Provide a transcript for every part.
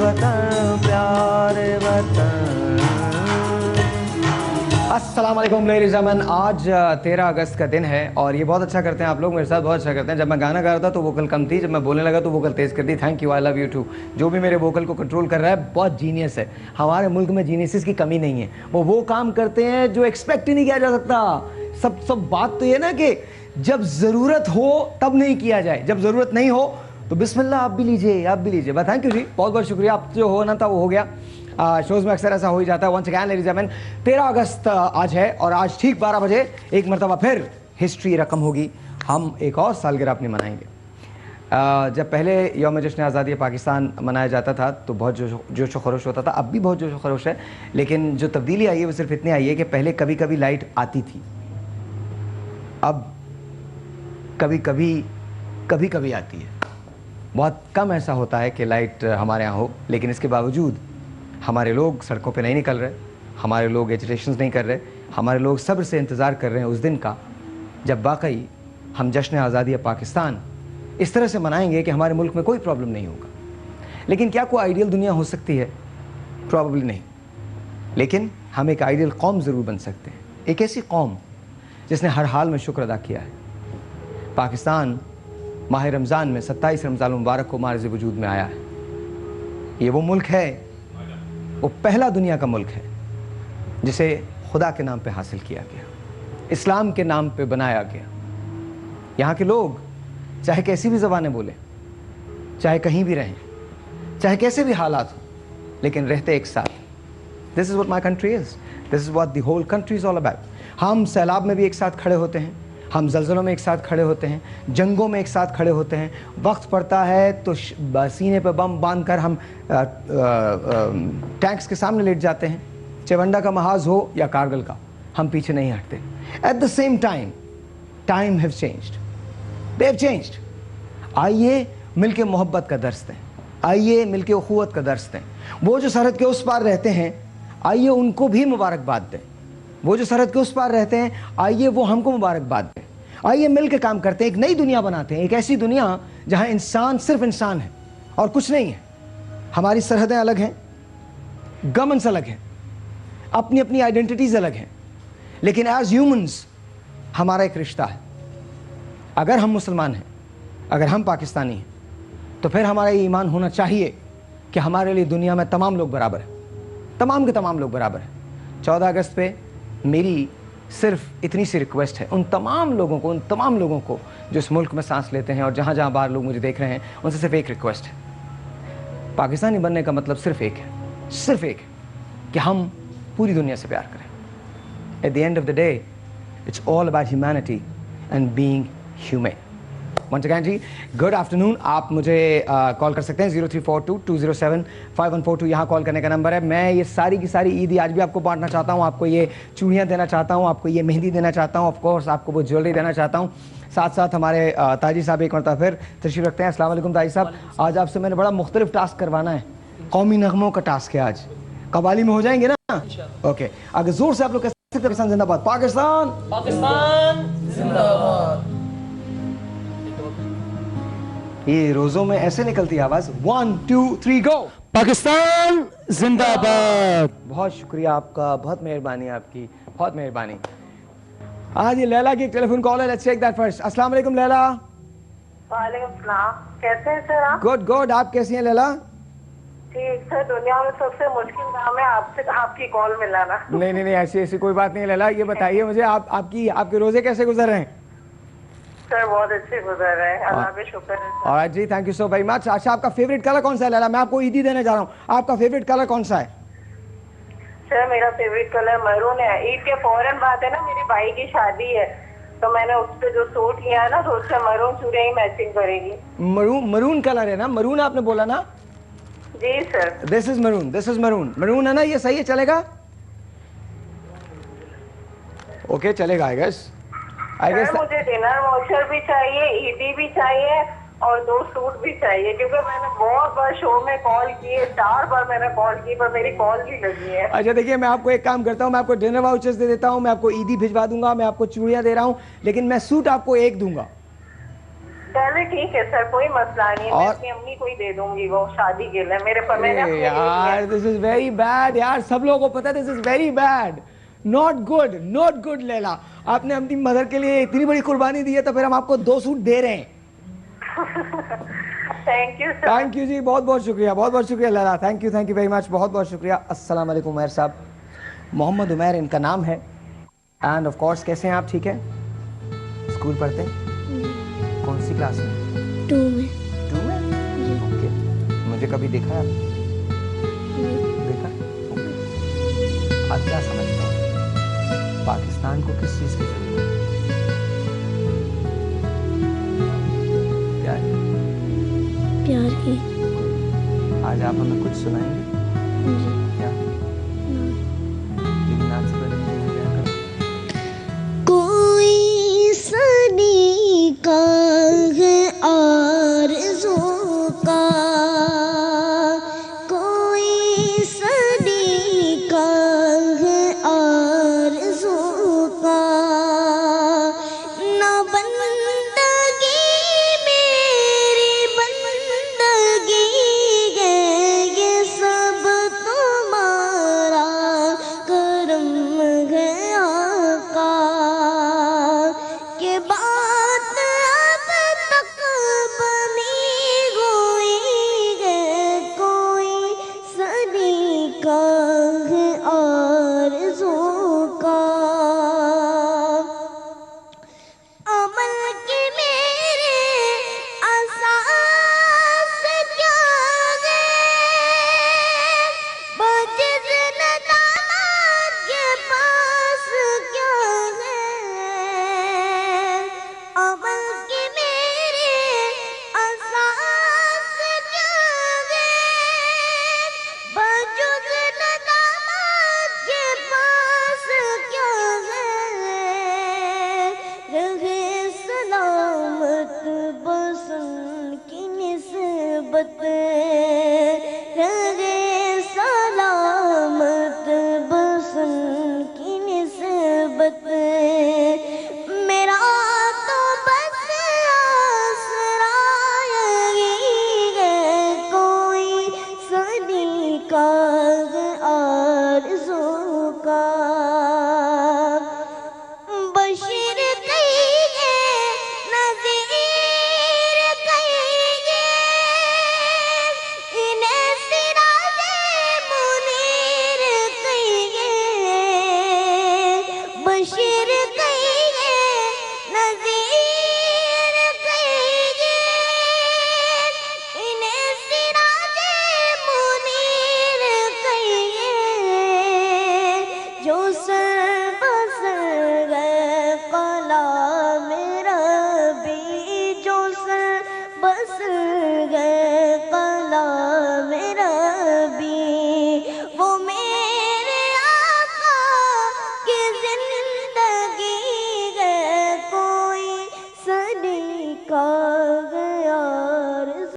वतन प्यारे वतन। अस्सलाम वालेकुम लेडीज़ एंड जेंटलमैन, आज 13 अगस्त का दिन है और ये बहुत अच्छा करते हैं आप लोग, मेरे साथ बहुत अच्छा करते हैं। जब मैं गाना गा रहा था तो वोकल कम थी, जब मैं बोलने लगा तो वोकल तेज़ कर दी। Thank you, I love you too. जो भी मेरे वोकल को कंट्रोल कर रहा है बहुत जीनियस है। हमारे मुल्क में जीनियस की कमी नहीं है, वो काम करते हैं जो एक्सपेक्ट ही नहीं किया जा सकता। सब बात तो ये ना कि जब ज़रूरत हो तब नहीं किया जाए, जब ज़रूरत नहीं हो तो बिस्मिल्लाह आप भी लीजिए, आप भी लीजिए। बस थैंक यू जी, बहुत बहुत शुक्रिया। आप जो होना था वो हो गया। शोज़ में अक्सर ऐसा हो ही जाता है। Once again ladies and gentleman, 13 अगस्त आज है और आज ठीक 12 बजे एक मरतबा फिर हिस्ट्री रकम होगी। हम एक और सालगिरह अपनी मनाएंगे। जब पहले यौम जश्न आज़ादी पाकिस्तान मनाया जाता था तो बहुत जोश व खरोश होता था, अब भी बहुत जोश व खरोश है। लेकिन जो तब्दीली आई है वो सिर्फ इतनी आई है कि पहले कभी कभी लाइट आती थी, अब कभी कभी आती है। बहुत कम ऐसा होता है कि लाइट हमारे यहाँ हो, लेकिन इसके बावजूद हमारे लोग सड़कों पे नहीं निकल रहे, हमारे लोग एजिटेशंस नहीं कर रहे, हमारे लोग सब्र से इंतज़ार कर रहे हैं उस दिन का जब वाकई हम जश्न आज़ादी पाकिस्तान इस तरह से मनाएंगे कि हमारे मुल्क में कोई प्रॉब्लम नहीं होगा। लेकिन क्या कोई आइडियल दुनिया हो सकती है? प्रॉबली नहीं। लेकिन हम एक आइडियल कौम ज़रूर बन सकते हैं, एक ऐसी कौम जिसने हर हाल में शुक्र अदा किया है। पाकिस्तान माह रमज़ान में 27 रमज़ान मुबारक को मार्ज़ वजूद में आया है। ये वो मुल्क है, वो पहला दुनिया का मुल्क है जिसे खुदा के नाम पे हासिल किया गया, इस्लाम के नाम पे बनाया गया। यहाँ के लोग चाहे कैसी भी ज़बानें बोलें, चाहे कहीं भी रहें, चाहे कैसे भी हालात हो, लेकिन रहते एक साथ। This is what my country is, this is what the whole country is all about. हम सैलाब में भी एक साथ खड़े होते हैं, हम ज़लज़लों में एक साथ खड़े होते हैं, जंगों में एक साथ खड़े होते हैं। वक्त पड़ता है तो सीने पे बम बांध कर हम टैंक्स के सामने लेट जाते हैं। चवंडा का महाज हो या कारगिल का, हम पीछे नहीं हटते। At the same time have changed, they have changed. आइए मिलके मोहब्बत का दर्स दें, आइए मिलके उखुवत का दर्स दें। वो जो सरहद के उस पार रहते हैं, आइए उनको भी मुबारकबाद दें। वो जो सरहद के उस पार रहते हैं, आइए वो हमको मुबारकबाद दें। आइए मिल के काम करते हैं, एक नई दुनिया बनाते हैं, एक ऐसी दुनिया जहां इंसान सिर्फ इंसान है और कुछ नहीं है। हमारी सरहदें अलग हैं, गवर्नमेंट्स अलग हैं, अपनी अपनी आइडेंटिटीज़ अलग हैं, लेकिन एज ह्यूमंस हमारा एक रिश्ता है। अगर हम मुसलमान हैं, अगर हम पाकिस्तानी हैं, तो फिर हमारा ये ईमान होना चाहिए कि हमारे लिए दुनिया में तमाम लोग बराबर हैं, तमाम के तमाम लोग बराबर हैं। 14 अगस्त पे मेरी सिर्फ इतनी सी रिक्वेस्ट है उन तमाम लोगों को जो इस मुल्क में सांस लेते हैं और जहाँ जहाँ बाहर लोग मुझे देख रहे हैं, उनसे सिर्फ एक रिक्वेस्ट है। पाकिस्तानी बनने का मतलब सिर्फ एक है, सिर्फ एक है कि हम पूरी दुनिया से प्यार करें। At the end of the day it's all about humanity and being human. Once again जी, गुड आफ्टरनून। आप मुझे कॉल कर सकते हैं 0342-207-5142, यहाँ कॉल करने का नंबर है। मैं ये सारी की सारी ईदी आज भी आपको बांटना चाहता हूँ, आपको ये चूड़ियाँ देना चाहता हूँ, आपको ये मेहंदी देना चाहता हूँ, ऑफकोर्स आपको वो ज्वेलरी देना चाहता हूँ। साथ साथ हमारे ताजी साहब एक मरतबा फिर तशरीफ रखते हैं। अस्सलाम वालेकुम ताजी साहब, आज आपसे मैंने बड़ा मुख्तलिफ टास्क करवाना है। कौमी नगमों का टास्क है आज, कवाली में हो जाएंगे ना? ओके, अगर जोर से आप लोग कह सकते हैं पाकिस्तान जिंदाबाद, पाकिस्तान जिंदाबाद। ये रोज़ों में ऐसे निकलती है आवाज़। 1 2 3 गो। पाकिस्तान जिंदाबाद। बहुत शुक्रिया आपका, बहुत मेहरबानी आपकी, बहुत मेहरबानी। आज ये लैला की एक टेलीफोन कॉल है, लेट्स टेक दैट फर्स्ट। अस्सलाम वालेकुम लैला। वालेकुम सलाम, कैसे हैं सर आप? गुड गुड, आप कैसी हैं लैला? ठीक सर, दुनिया में सबसे मुश्किल काम है आपसे आपकी कॉल मिलाना। नहीं ऐसी कोई बात नहीं लैला। ये बताइए मुझे आपके रोजे कैसे गुजर रहे हैं? सर बहुत अच्छे गुजर रहे हैं, अल्लाह का शुक्र है। ऑलराइट जी, thank you so very much. अच्छा, आपका फेवरेट कलर कौन सा है लैला? मैं आपको ईदी देने जा रहा हूँ, आपका फेवरेट कलर कौन सा है? सर मेरा फेवरेट कलर मैरून है। ईद के फौरन बाद है ना, मेरी भाई की शादी है, तो मैंने उस पर जो सूट लिया है ना, तो उससे मैरून चूड़ियां ही मैचिंग करेगी। मरून कलर है ना? मरून आपने बोला ना? जी सर। दिस इज मरून है ना? ये सही है, चलेगा? ओके चलेगा आई गेस। मुझे डिनर वॉशर भी चाहिए, ईदी भी चाहिए और 2 सूट भी चाहिए, क्योंकि मैंने बहुत बार शो में कॉल किए, 4 बार मैंने कॉल की पर मेरी कॉल नहीं लगी है। अच्छा देखिए, मैं आपको एक काम करता हूँ, मैं आपको डिनर वाउचर्स दे देता हूँ, मैं आपको ईदी भिजवा दूंगा, मैं आपको चूड़ियाँ दे रहा हूँ, लेकिन मैं सूट आपको एक दूंगा। चल चले ठीक है सर, कोई मसला नहीं है। मैं और- अपनी अम्मी को ही दे दूंगी वो शादी के लिए, मेरे पर मैंने अपने लिए यार लिया। दिस इज वेरी बैड यार, सब लोगों को पता है this is very bad, not good Laila. आपने अपनी मदर के लिए इतनी बड़ी कुर्बानी दी है तो फिर हम आपको 2 सूट दे रहे हैं। Thank you sir. Thank you जी, बहुत बहुत शुक्रिया Laila, thank you very much, बहुत बहुत शुक्रिया। अस्सलाम वालेकुम उमैर साहब, मोहम्मद उमैर इनका नाम है। एंड ऑफ कोर्स कैसे हैं आप, ठीक है? स्कूल पढ़ते हैं? कौन सी क्लास में? 2 में। 2 में? ओके। मुझे कभी देखा है आपने? देखा है? ओके। आप क्या समझते हैं पाकिस्तान को किस चीज़ की जरूरत है? क्या है? प्यार की। आज आप हमें कुछ सुनाएंगे? जी। क्या? लेकिन आज से पहले मुझे क्या करो? कोई सनी का है आरज़ू का, कोई सनी का है आरज़ू का, ना बंदगी मेरी बंदगी है, ये सब तुम्हारा करम है आका, के बात अब तक बनी हुई है, कोई सनी का है आरज़ू का। अमल के मेरे असास क्या है, बजिद नदामत के पास क्या है, अमल के मेरे असास क्या है, बजिद नदामत के पास क्या है, रहे सलामत बसन की निस्बत, रहे सलामत बसन की निस्बत, मेरा तो बस आसरा यही है, कोई सनी का है आरज़ू का। बशीर कहिए, नज़ीर कहिए, इन्हें सिराजे मुनीर कहिए, बशीर कहिए, नज़ीर कहिए, इन्हें सिराजे मुनीर कहिए, जो सर बसर गए कला मेरा भी, जो सर बसर गए कला मेरा भी, वो मेरे आका की जिंदगी है, कोई सनी का है आरज़ू।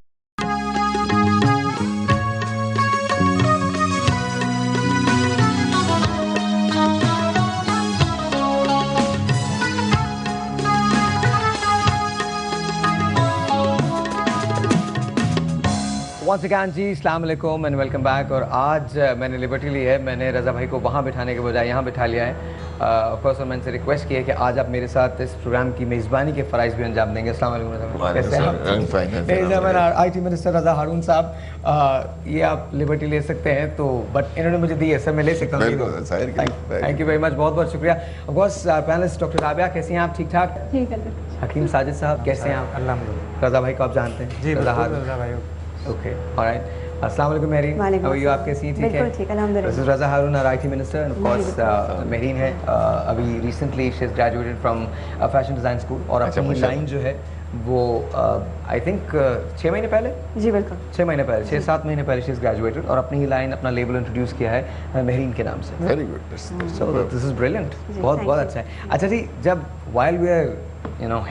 Once again जी, अस्सलाम वालेकुम एंड वेलकम बैक। और आज मैंने लिबर्टी ली है, मैंने रज़ा भाई को वहाँ बिठाने के बजाय यहाँ बिठा लिया है। ऑफ कोर्स मैंने से रिक्वेस्ट की है कि आज आप मेरे साथ इस प्रोग्राम की मेज़बानी के फ़राइज़ भी अंजाम देंगे। अस्सलाम वालेकुम रज़ा भाई, कैसे हैं आप? IT मिनिस्टर रज़ा हारून साहब, ये आप लिबर्टी ले सकते हैं तो, बट इन्होंने मुझे दी है सर, मैं ले सकता हूँ। थैंक यू वेरी मच, बहुत बहुत शुक्रिया। Of course panelist doctor Rabia, कैसी हैं आप? ठीक ठाक? ठीक है हकीम साजिद साहब, कैसे हैं आप? अल्हम्दुलिल्लाह रज़ा भाई को आप जानते हैं? जी, रज़ा बिल्कुल हारून। रज़ा भाई। Okay, alright. अस्सलाम वालेकुम मेहरीन, वालेकुम हाउ आर यू? आप अस्सलाम। कैसी हैं? ठीक है? बिल्कुल ठीक, अल्हम्दुलिल्लाह। This is Raza Haroon, our IT minister, and of course Mehreen है अभी recently she is graduated from fashion design school, और अच्छा, अपनी माशाल्लाह। लाइन जो है वो आई थिंक 6 महीने पहले, जी बिल्कुल। 6 महीने पहले, 6-7 महीने पहले शी इज ग्रेजुएटेड, और अपनी ही लाइन, अपना लेबल इंट्रोड्यूस किया है मेहरीन के नाम से। Very good. So this is brilliant, जी, बहुत thank बहुत you. अच्छा है। अच्छा जी, जब while we are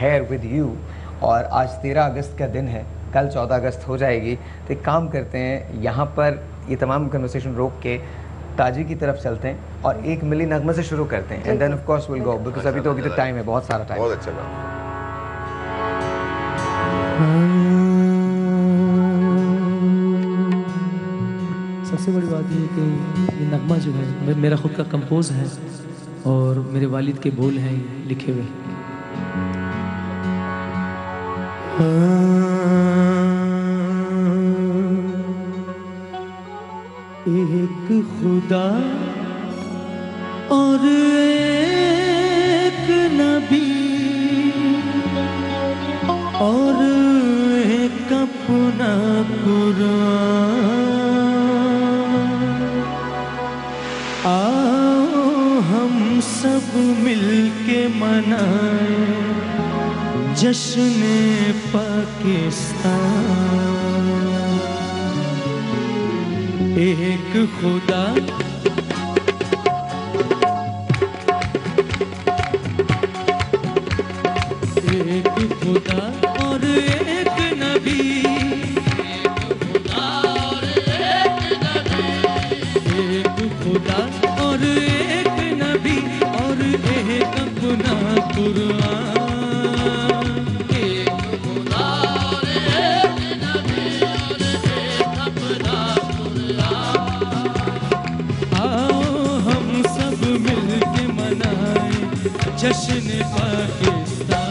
here with you, और आज 13 अगस्त का दिन है, कल 14 अगस्त हो जाएगी, तो एक काम करते हैं, यहाँ पर ये तमाम कन्वर्सेशन रोक के ताजी की तरफ चलते हैं और एक मिली नगमे से शुरू करते हैं, and then of course will go, because अभी तो टाइम है, बहुत सारा टाइम। बहुत अच्छा काम। सबसे बड़ी बात ये है कि ये नगमा जो है मेरा खुद का कंपोज है और मेरे वालिद के बोल हैं लिखे हुए। एक खुदा और एक नबी और एक अपना कुरान, आओ हम सब मिलके मनाए जश्न पाकिस्तान। एक खुदा एक खुदा और एक नबी, एक खुदा और एक नबी और एक अपना कुरान। एक खुदा और एक नबी और एक अपना कुरान, आओ हम सब मिलके मनाए जश्न पाकिस्तान।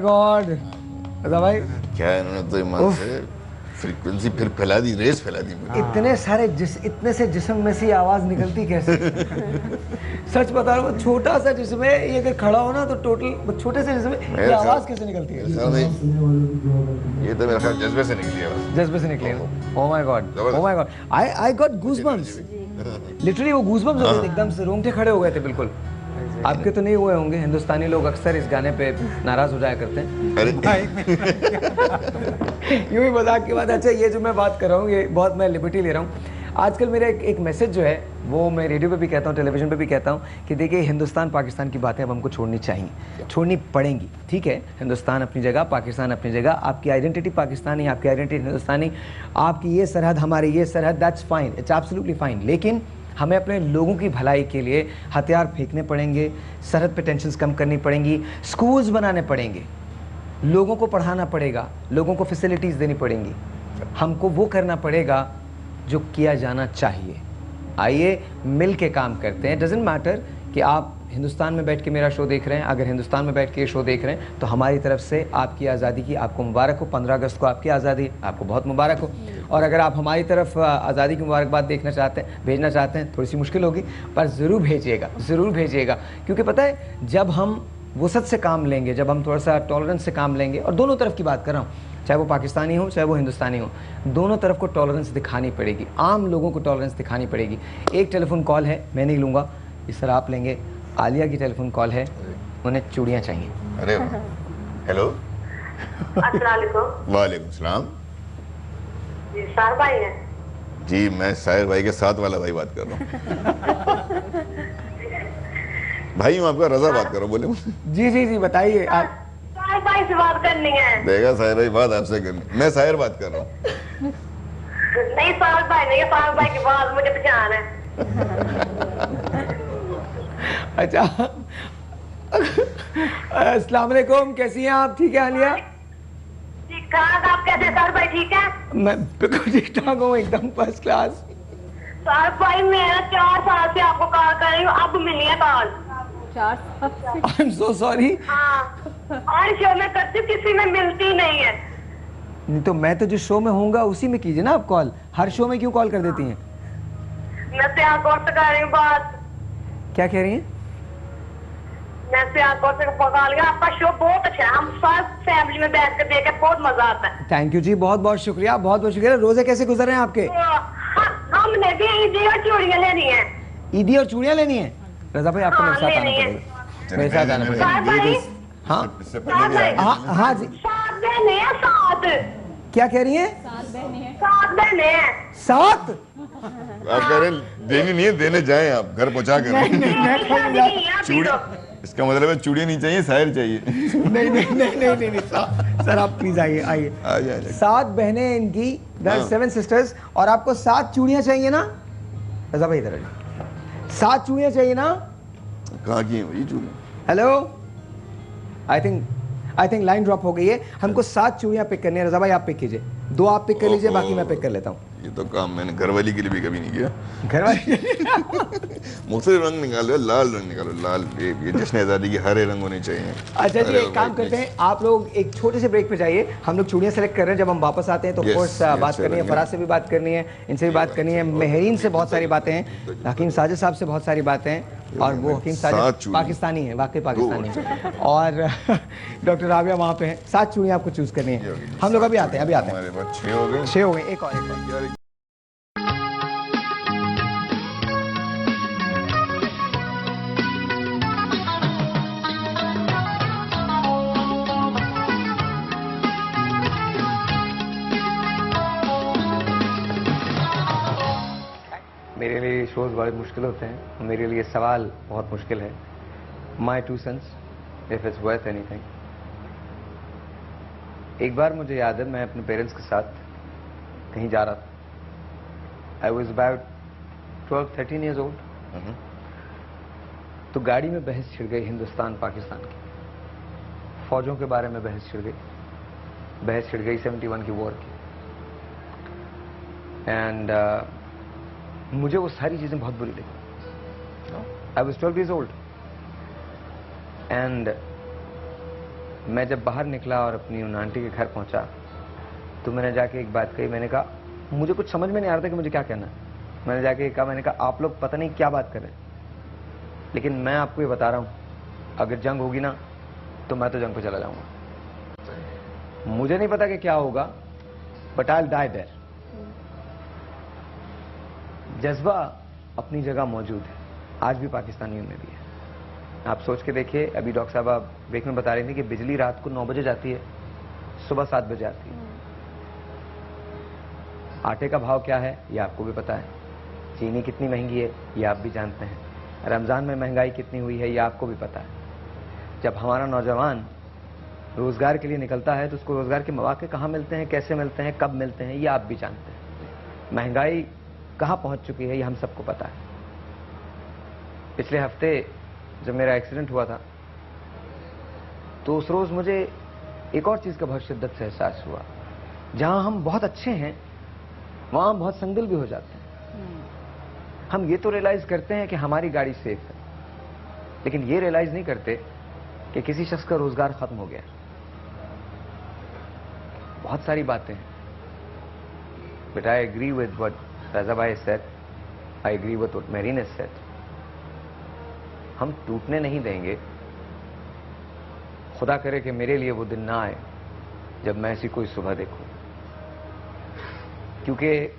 गॉड भाई क्या इन्होंने तो ईमान से फ्रीक्वेंसी फिर फैला दी, रेस फैला दी। इतने सारे इतने से जिस्म में से आवाज निकलती कैसे? सच बता रहा हूँ, छोटा सा जिस्म है ये, अगर खड़ा हो ना तो टोटल छोटे से जिस्म में ये आवाज कैसे निकलती है? ये तो मेरा ख्याल जज्बे से निकली है, जज्बे से निकली है। Oh my God, oh my God, I got goosebumps literally. वो गूज़बम्प्स हो गए एकदम से, रोंगटे खड़े हो गए थे बिल्कुल। आपके तो नहीं हुए होंगे? हिंदुस्तानी लोग अक्सर इस गाने पे नाराज हो जाया करते हैं। यूं ही मजाक की बात। अच्छा, ये जो मैं बात कर रहा हूँ ये बहुत मैं लिबर्टी ले रहा हूँ। आजकल मेरा एक मैसेज जो है वो मैं रेडियो पे भी कहता हूँ, टेलीविजन पे भी कहता हूँ कि देखिए हिंदुस्तान पाकिस्तान की बातें अब हमको छोड़नी चाहिए, छोड़नी पड़ेंगी। ठीक है, हिंदुस्तान अपनी जगह, पाकिस्तान अपनी जगह, आपकी आइडेंटिटी पाकिस्तानी, आपकी आइडेंटिटी हिंदुस्तानी, आपकी ये सरहद, हमारी ये सरहद, that's fine, it's absolutely fine. लेकिन हमें अपने लोगों की भलाई के लिए हथियार फेंकने पड़ेंगे, सरहद पे टेंशन्स कम करनी पड़ेंगी, स्कूल्स बनाने पड़ेंगे, लोगों को पढ़ाना पड़ेगा, लोगों को फैसिलिटीज़ देनी पड़ेंगी। हमको वो करना पड़ेगा जो किया जाना चाहिए। आइए मिल के काम करते हैं। डजेंट मैटर कि आप हिंदुस्तान में बैठ के मेरा शो देख रहे हैं, अगर हिंदुस्तान में बैठ के ये शो देख रहे हैं तो हमारी तरफ से आपकी आज़ादी की आपको मुबारक हो। 15 अगस्त को आपकी आज़ादी, आपको बहुत मुबारक हो। और अगर आप हमारी तरफ आज़ादी की मुबारकबाद देखना चाहते हैं, भेजना चाहते हैं, थोड़ी सी मुश्किल होगी पर ज़रूर भेजिएगा, ज़रूर भेजिएगा। क्योंकि पता है जब हम वसत से काम लेंगे, जब हम थोड़ा सा टॉलरेंस से काम लेंगे, और दोनों तरफ की बात कर रहा हूँ, चाहे वो पाकिस्तानी हो चाहे वो हिंदुस्तानी हो, दोनों तरफ को टॉलरेंस दिखानी पड़ेगी, आम लोगों को टॉलरेंस दिखानी पड़ेगी। एक टेलीफोन कॉल है, मैं नहीं लूँगा, इस तरह आप लेंगे। आलिया की टेलीफोन कॉल है, उन्हें चूड़ियाँ चाहिए। अरे हेलो, अस्सलाम वालेकुम। वालेकुम सलाम जी सार भाई हैं? जी, मैं साहिर भाई के साथ वाला भाई बात कर रहा हूँ। भाई हूँ आपका, रजा बात कर रहा हूँ, बोले। जी जी जी बताइए आप। सार भाई से बात करनी है। देगा साहिर भाई, बात आपसे करनी। मैं साहिर बात कर रहा हूँ। नहीं सार भाई नहीं, सार भाई की बात मुझे पहचान है। अच्छा, अस्सलाम वालेकुम, कैसी हैं आप? ठीक है आलिया? ठीक ठाक, आप कैसे हैं सार भाई? ठीक है, मैं बिल्कुल ठीक ठाक हूँ, एकदम फर्स्ट क्लास। सार भाई मैं 4 साल से आपको कॉल कर रही हूँ, अब मिली है कॉल। 4 साल से? I am so sorry. हाँ, हर शो में करती हूँ, किसी में मिलती नहीं है। नहीं तो मैं तो जिस शो में होऊंगा उसी में कीजिए ना आप कॉल, हर शो में क्यों कॉल कर देती हैं? मैं से आप से कर रही हूँ बात। क्या कह रही हैं? मैं से आप से पका लिया, आपका शो बहुत अच्छा है, हम सब फैमिली में बैठ कर देखे बहुत मजा आता है। थैंक यू जी, बहुत बहुत शुक्रिया, बहुत बहुत शुक्रिया। रोजे कैसे गुजर रहे हैं आपके? तो हमने भी ईदी और चूड़ियाँ लेनी है। ईदी और चूड़ियाँ लेनी है? रजा भाई आपको हाँ, मेरे साथ आना लेनी है। पड़ेगा, मेरे साथ आना पड़ेगा। सार भाई, हाँ इससे पहले भी आए। हाँ हाँ जी। 7 बहने हैं, 7। क्या कह रही हैं? 7 बहने हैं। 7? आप कह रहे हैं देनी नहीं है, देने जाए आप, घर पहुंचा कर। चूड़ी, इसका मतलब है चूड़ियाँ नहीं चाहिए, साहिर चाहिए। नहीं नहीं नहीं नहीं नहीं सर आप प्लीज आइए आइए। आ जाए। 7 बहनें हैं इनकी, 7 सिस्टर्स, और आपको 7 चूड़ियाँ चाहिए ना? रजा भाई इधर 7 चूड़ियाँ चाहिए ना? कहाँ की है ये चूड़ी? Hello, I think line drop हो गई है। हमको 7 चूड़ियाँ पिक करनी है। रजा भाई आप पिक कीजिए, 2 आप पिक कर लीजिए, बाकी मैं पिक कर लेता हूँ। ये तो काम मैंने घरवाली के लिए भी कभी नहीं किया। घरवाली मुख्तलिफ रंग निकालो, लाल रंग निकालो, लाल, ये जश्न आज़ादी के हरे रंग होने चाहिए। अच्छा जी, एक काम करते हैं, आप लोग एक छोटे से ब्रेक पे जाइए, हम लोग चूड़ियाँ सेलेक्ट कर रहे हैं। जब हम वापस आते हैं तो कोर्स बात करनी है, फराज से भी बात करनी है, इनसे भी बात करनी है, मेहरीन से बहुत सारी बातें हैं, हकीम साजिद साहब से बहुत सारी बातें हैं, और वो हकीम साजिद पाकिस्तानी है, वाकई पाकिस्तानी है, और डॉक्टर राबिया वहाँ पे हैं। 7 चूड़ियाँ आपको चूज करनी है। हम लोग अभी आते हैं, हमारे पास 6 हो गए। 6 हो गए, एक और। मेरे लिए शोज बड़े मुश्किल होते हैं, मेरे लिए सवाल बहुत मुश्किल है। माई 2 cents, if it's worth anything. एक बार मुझे याद है, मैं अपने पेरेंट्स के साथ कहीं जा रहा था। I was about 12-13 years old. तो गाड़ी में बहस छिड़ गई हिंदुस्तान पाकिस्तान की, फौजों के बारे में बहस छिड़ गई, बहस छिड़ गई 71 की वॉर की। एंड मुझे वो सारी चीजें बहुत बुरी लगी। I was 12 years old, and मैं जब बाहर निकला और अपनी उन आंटी के घर पहुंचा तो मैंने जाके एक बात कही। मैंने कहा, मुझे कुछ समझ में नहीं आ रहा था कि मुझे क्या कहना है। मैंने जाके कहा, मैंने कहा आप लोग पता नहीं क्या बात कर रहे हैं, लेकिन मैं आपको ये बता रहा हूं, अगर जंग होगी ना तो मैं तो जंग पे चला जाऊंगा। मुझे नहीं पता कि क्या होगा, but I will die there. जज्बा अपनी जगह मौजूद है, आज भी पाकिस्तानियों में भी है। आप सोच के देखिए, अभी डॉक्टर साहब आप ब्रेक में बता रही थी कि बिजली रात को 9 बजे जाती है, सुबह 7 बजे आती है। आटे का भाव क्या है ये आपको भी पता है, चीनी कितनी महंगी है ये आप भी जानते हैं। रमज़ान में महंगाई कितनी हुई है ये आपको भी पता है। जब हमारा नौजवान रोज़गार के लिए निकलता है तो उसको रोज़गार के मौके कहाँ मिलते हैं, कैसे मिलते हैं, कब मिलते हैं, ये आप भी जानते हैं। महंगाई कहाँ पहुँच चुकी है ये हम सबको पता है। पिछले हफ्ते जब मेरा एक्सीडेंट हुआ था तो उस रोज़ मुझे एक और चीज़ का बहुत शिद्दत से एहसास हुआ। जहाँ हम बहुत अच्छे हैं वहाँ हम बहुत संदिल भी हो जाते हैं। हम ये तो रियलाइज़ करते हैं कि हमारी गाड़ी सेफ है, लेकिन ये रियलाइज़ नहीं करते कि किसी शख्स का रोज़गार ख़त्म हो गया। बहुत सारी बातें हैं, but I agree with what Raza भाई said, I agree with what Mehreen has said. हम टूटने नहीं देंगे। खुदा करे कि मेरे लिए वो दिन ना आए जब मैं ऐसी कोई सुबह देखूं, क्योंकि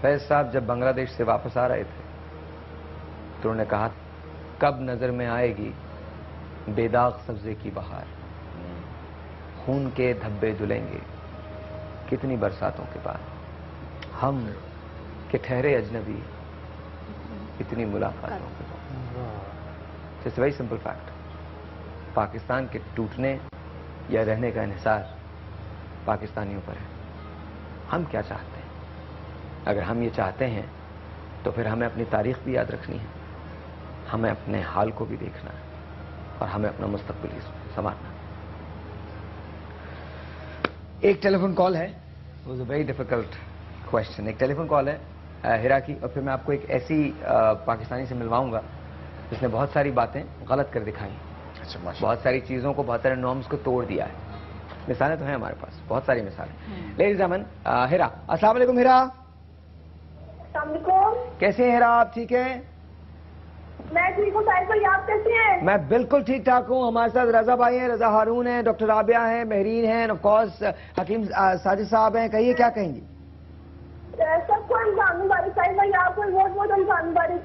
फैज साहब जब बांग्लादेश से वापस आ रहे थे तो उन्होंने कहा कब नजर में आएगी बेदाग सब्जे की बहार, खून के धब्बे धुलेंगे कितनी बरसातों के बाद, हम के ठहरे अजनबी इतनी मुलाकातों के बाद। It's very simple fact. Pakistan के टूटने या रहने का इन्हिसार पाकिस्तानियों पर है। हम क्या चाहते हैं? अगर हम ये चाहते हैं तो फिर हमें अपनी तारीख भी याद रखनी है, हमें अपने हाल को भी देखना है और हमें अपना मुस्तकबिल भी संभालना। एक टेलीफोन कॉल है, it was a very difficult question. एक टेलीफोन कॉल है हिरा की, और फिर मैं आपको एक ऐसी पाकिस्तानी से मिलवाऊंगा जिसने बहुत सारी बातें गलत कर दिखाई, बहुत सारी चीज़ों को, बहुत सारे नॉर्म्स को तोड़ दिया है। मिसालें तो हैं हमारे पास, बहुत सारी मिसालें। लेडीज एंड जेंटलमैन, हिरा, अस्सलाम वालेकुम हिरा। कैसे हैं हिरा, आप ठीक हैं? मैं ठीक हूँ साहिब भाई, आप कैसे हैं? मैं बिल्कुल ठीक ठाक हूँ। हमारे साथ रजा भाई हैं, रजा हारून हैं, डॉक्टर राबिया हैं, महरीन हैं, ऑफ कोर्स हकीम साजिद साहब हैं। कहिए क्या कहेंगी? सबको रमजान मुबारक साहिब भाई, आपको बहुत बहुत रमजान मुबारक।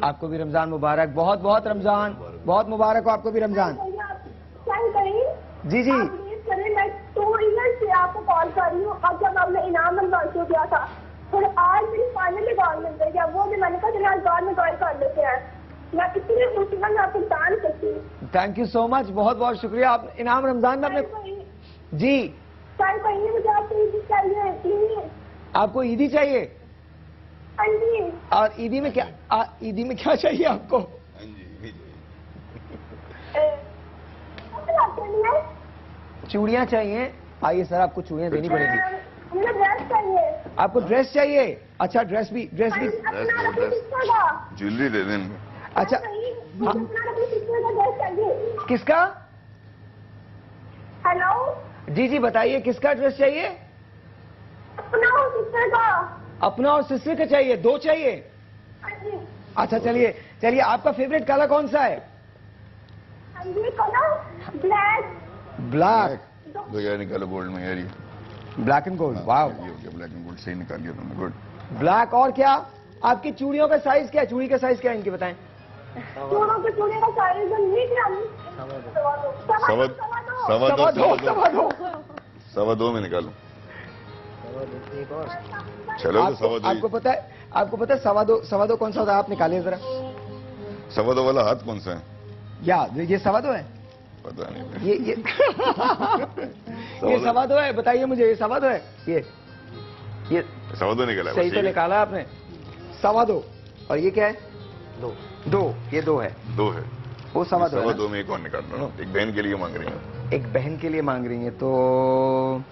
आपको भी रमजान मुबारक, बहुत बहुत रमजान बहुत मुबारक हो आपको भी रमजान। जी जी, मैं 2 ईयर से आपको कॉल कर रही हूँ, अब जब आपने इनाम रमजान शो किया था फिर आज मेरी फाइनली कॉल मिल गई, वो भी मैंने कहा आज बाद में कॉल कर लेते हैं। मैं कितनी खुशी में आपको दान करती हूँ। थैंक यू सो मच, बहुत बहुत शुक्रिया। आप इनाम रमजान में अपने जी साहिब भाई मुझे आपको ईदी चाहिए। आपको ईदी चाहिए? हाँ जी। और ईदी में क्या, ईदी में क्या चाहिए आपको? चूड़ियाँ चाहिए। आइए सर, आपको चूड़ियाँ देनी पड़ेगी। मुझे ड्रेस चाहिए। आपको ड्रेस चाहिए? अच्छा, ड्रेस भी ज्वेलरी दे दें। अच्छा, किसका? हेलो जी जी, बताइए किसका ड्रेस चाहिए? अपना और सिस्टर का। अपना और सिस्टर का चाहिए? 2 चाहिए? अच्छा, चलिए चलिए, आपका फेवरेट कलर कौन सा है? ब्लैक। ब्लैक? तो यार निकालो गोल्ड में यार, ये ब्लैक एंड गोल्ड। वाव, ये हो गया ब्लैक एंड गोल्ड, सही निकाल लिया तुमने, गुड। ब्लैक। और क्या आपकी चूड़ियों का साइज क्या है? चूड़ी का साइज क्या है इनकी बताएं। चूड़ियों का साइज सवा दो में निकालो। चलो तो सवा दो। आपको पता है सवा दो कौन सा होता है? आप निकालिए जरा। सवा दो वाला हाथ कौन सा है? या ये सवा दो है? पता नहीं। ये ये सवा दो है? बताइए मुझे, ये सवा दो है? ये सवा दो निकाला? सही तो निकाला आपने, सवा दो। और ये क्या है? दो। ये 2 है। 2 है वो सवा दो है। सवा 2 में एक और निकाल रहा हूँ। एक बहन के लिए मांग रही हूँ। एक बहन के लिए मांग रही है, तो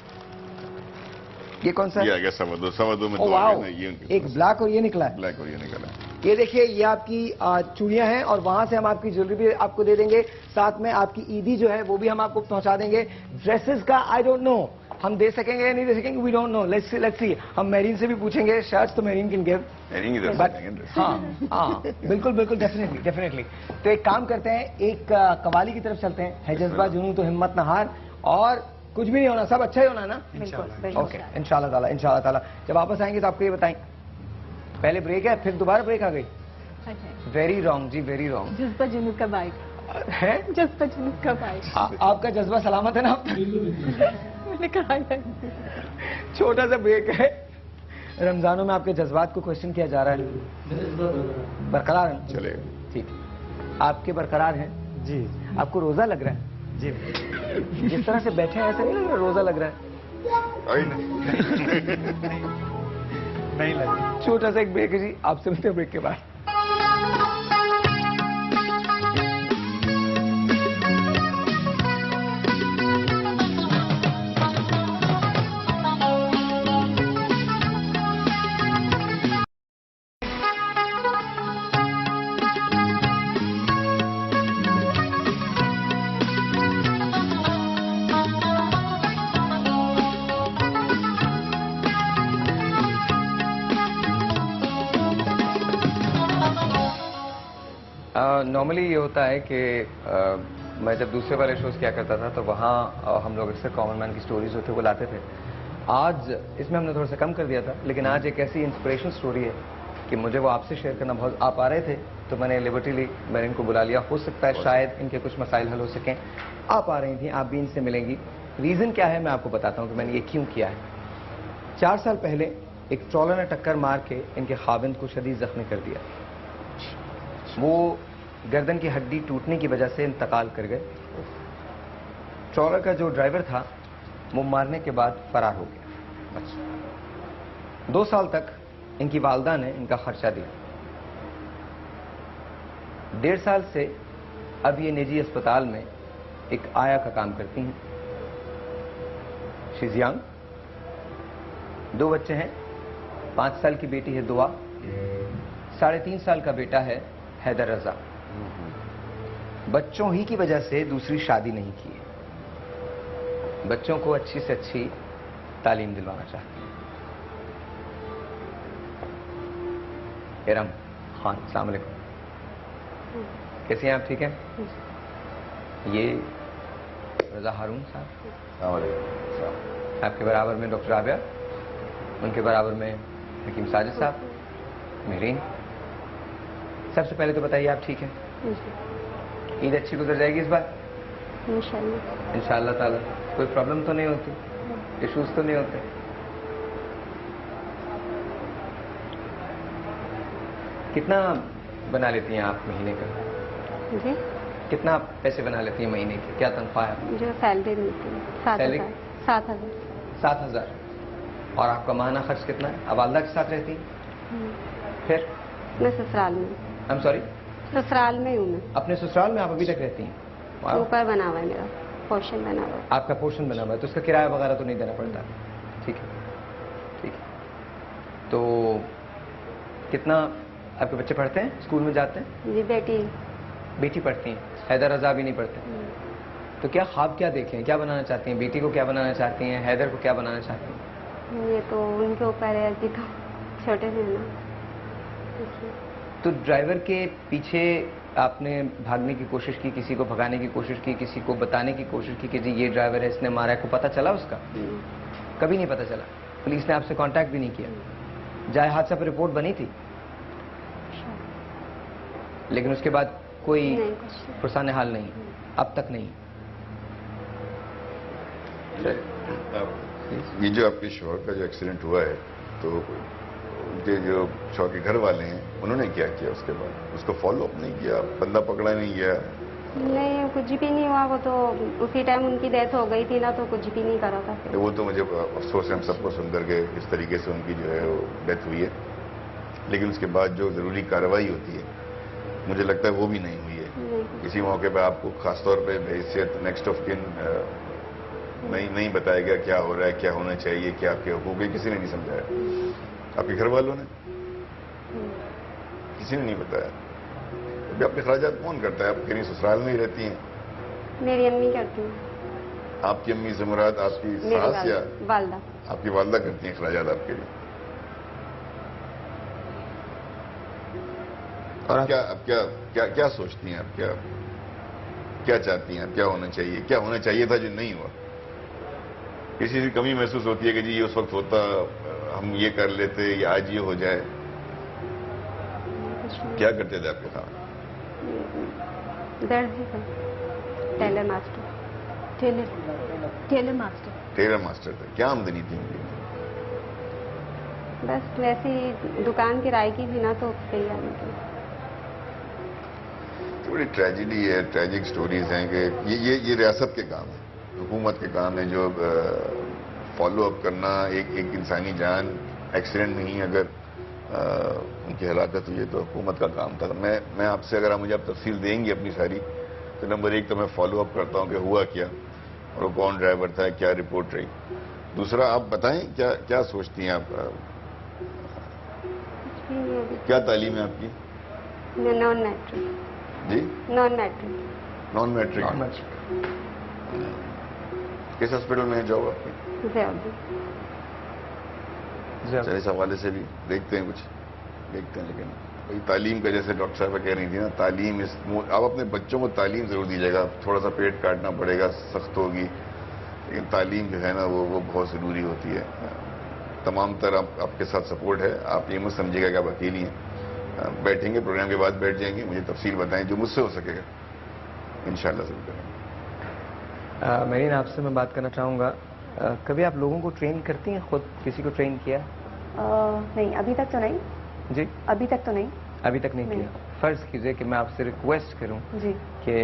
ये कौन सा है? ये आ गया सवा दो में 2 वाह, ये एक ब्लैक और ये निकला है। ब्लैक और ये निकाला। ये देखिए, ये आपकी चूड़ियां हैं और वहां से हम आपकी ज्वेलरी भी आपको दे देंगे, साथ में आपकी ईदी जो है वो भी हम आपको पहुंचा देंगे। ड्रेसेस का आई डोंट नो हम दे सकेंगे या नहीं दे सकेंगे, we don't know, let's see. हम मेरीन से भी पूछेंगे, शर्ट्स तो मेरीन कैन गिव, बट हाँ बिल्कुल डेफिनेटली। तो एक काम करते हैं, एक कवाली की तरफ चलते हैं। है जज्बा जुनून तो हिम्मत न हार, और कुछ भी नहीं होना, सब अच्छा ही होना है ना? बिल्कुल। ओके, इंशाल्लाह ताला। जब वापस आएंगे तो आपको ये बताएं। पहले ब्रेक है, फिर दोबारा ब्रेक आ गई। वेरी रॉन्ग जी, वेरी रॉन्ग। जज्बा जुनून का बाइक है, जज्बा जुनून का बाइक। आपका जज्बा सलामत है ना? मैंने कहा छोटा सा ब्रेक है, रमजानों में आपके जज्बात को क्वेश्चन किया जा रहा है, बरकरार है? चलेगा। ठीक, आपके बरकरार हैं जी आपको रोजा लग रहा है? जी जिस तरह से बैठे हैं ऐसा नहीं लग रहा रोजा लग रहा है? आई नहीं। नहीं लगा। छोटा सा एक ब्रेक है जी, आपसे मिलते हैं ब्रेक के बाद। नॉर्मली ये होता है कि मैं जब दूसरे वाले शोज किया करता था तो वहाँ हम लोग अक्सर कॉमन मैन की स्टोरीज होते वो लाते थे। आज इसमें हमने थोड़ा सा कम कर दिया था, लेकिन आज एक ऐसी इंस्पिरेशनल स्टोरी है कि मुझे वो आपसे शेयर करना बहुत, आप आ रहे थे तो मैंने लिबर्टी ली, मैंने इनको बुला लिया। हो सकता है शायद इनके कुछ मसाइल हल हो सकें। आप आ रही थी, आप भी इनसे मिलेंगी। रीज़न क्या है मैं आपको बताता हूँ कि मैंने ये क्यों किया है। 4 साल पहले एक ट्रॉलर ने टक्कर मार के इनके खाविंद को शदीद जख्मी कर दिया। वो गर्दन की हड्डी टूटने की वजह से इंतकाल कर गए। ट्रॉलर का जो ड्राइवर था वो मारने के बाद फरार हो गया। 2 साल तक इनकी वालदा ने इनका खर्चा दिया। 1.5 साल से अब ये निजी अस्पताल में एक आया का काम करती हैं। शी इज यंग, 2 बच्चे हैं। 5 साल की बेटी है दुआ, 3.5 साल का बेटा है हैदर रजा। बच्चों ही की वजह से दूसरी शादी नहीं की है। बच्चों को अच्छी से अच्छी तालीम दिलवाना चाहती है। इरम खान, अस्सलाम वालेकुम। कैसे हैं आप? ठीक हैं? ये रजा हारून साहब, आपके बराबर में डॉक्टर आबिया, उनके बराबर में हकीम साजिद साहब, मेहरीन। सबसे पहले तो बताइए आप ठीक हैं? ईद अच्छी गुजर जाएगी इस बार? इंशाल्लाह। इंशाअल्लाह ताला। कोई प्रॉब्लम तो नहीं होती, इश्यूज तो नहीं होते? कितना बना लेती हैं आप महीने का? जी, कितना पैसे बना लेती हैं महीने के? क्या तनख्वाह है? जो सैलरी मिलती है 7,000। 7,000। 7,000। और आपका माहाना खर्च कितना है? अब वालदा के साथ रहती हैं? फिर मैं ससुराल में, आई एम सॉरी, ससुराल में हूँ मैं। अपने ससुराल में आप अभी तक रहती हैं? वाह। ऊपर बना हुआ है मेरा पोर्शन बना हुआ है। आपका पोर्शन बना हुआ है तो उसका किराया वगैरह तो नहीं देना पड़ता? ठीक है, ठीक है। तो कितना आपके बच्चे पढ़ते हैं, स्कूल में जाते हैं? जी, बेटी पढ़ती हैं, हैदर रजा भी नहीं पढ़ते। तो क्या ख्वाब क्या देखे हैं, क्या बनाना चाहती हैं? बेटी को क्या बनाना चाहती हैं, हैदर को क्या बनाना चाहती हैं? ये तो उनके ऊपर है, अभी तो छोटे से ना। तो ड्राइवर के पीछे आपने भागने की कोशिश की, किसी को भगाने की कोशिश की, किसी को बताने की कोशिश की कि जी ये ड्राइवर है, इसने मारा है, को पता चला उसका? कभी नहीं पता चला? पुलिस ने आपसे कांटेक्ट भी नहीं किया? जाए हादसा पर रिपोर्ट बनी थी, लेकिन उसके बाद कोई पुरसाने हाल नहीं, अब तक नहीं? ये जो आपके शौहर का जो एक्सीडेंट हुआ है, तो उनके जो शौहर के घर वाले हैं उन्होंने क्या किया उसके बाद? उसको फॉलो अप नहीं किया, बंदा पकड़ा नहीं गया? नहीं, कुछ भी नहीं हुआ। वो तो उसी टाइम उनकी डेथ हो गई थी ना, तो कुछ भी नहीं करा था फिर। वो तो मुझे अफसोस है हम सबको सुनकर के, इस तरीके से उनकी जो है वो डेथ हुई है। लेकिन उसके बाद जो ज़रूरी कार्रवाई होती है मुझे लगता है वो भी नहीं हुई है। किसी मौके पर आपको खासतौर पर हैसियत नेक्स्ट ऑफ किन नहीं बताया गया क्या हो रहा है, क्या होना चाहिए, क्या आपके हुकूक है, किसी ने नहीं समझाया। आपके घर वालों ने, किसी ने नहीं बताया। अभी आपके खर्चात कौन करता है? आप कहीं ससुराल में ही रहती हैं? मेरी अम्मी करती है। आपकी अम्मी से मुराद आपकी सास या वालदा? आपकी वालदा करती हैं खराजात आपके लिए। और क्या अब क्या क्या क्या सोचती हैं आप? क्या चाहती हैं? क्या होना चाहिए? क्या होना चाहिए था जो नहीं हुआ? किसी चीज की कमी महसूस होती है कि जी ये उस वक्त होता, हम ये कर लेते, या आज ये हो जाए? क्या करते थे आपके साथ? दर्द है, टेलर मास्टर। टेलर मास्टर थे। क्या आमदनी थी उनकी? बस वैसे ही दुकान किराए की भी ना तो सही आने की। बड़ी ट्रेजिडी है, ट्रेजिक स्टोरीज हैं कि ये रियासत के काम है, हुकूमत के काम है जो फॉलो अप करना। एक इंसानी जान एक्सीडेंट नहीं, अगर उनकी हलाकत हुई है तो हुकूमत का काम था। मैं आपसे, अगर आप मुझे तफसील देंगी अपनी सारी, तो नंबर 1 तो मैं फॉलो अप करता हूँ कि हुआ क्या और वो कौन ड्राइवर था, क्या रिपोर्ट रही। दूसरा, आप बताएं क्या सोचती हैं आप, क्या तालीम है आपकी? Non matric. जी, नॉन मैट्रिक। Non matric. किस हॉस्पिटल में है जॉब आपकी? चलिए, इस हवाले से भी देखते हैं, लेकिन वही तालीम का, जैसे डॉक्टर साहब कह रही थी ना, तालीम आप अपने बच्चों को तालीम जरूर दीजिएगा। थोड़ा सा पेट काटना पड़ेगा, सख्त होगी, लेकिन तालीम जो है ना वो बहुत ज़रूरी होती है। तमाम तरह आपके साथ सपोर्ट है, आप ये मत समझिएगा कि आप अकेली हैं। बैठेंगे, प्रोग्राम के बाद बैठ जाएंगे, मुझे तफसील बताएं जो मुझसे हो सकेगा, इंशाल्लाह ज़रूर करेंगे। मेरीन, आपसे मैं बात करना चाहूँगा, कभी आप लोगों को ट्रेन करती हैं? खुद किसी को ट्रेन किया? नहीं, अभी तक तो नहीं। जी, अभी तक तो नहीं। अभी तक नहीं किया। फर्ज कीजिए कि मैं आपसे रिक्वेस्ट करूं जी कि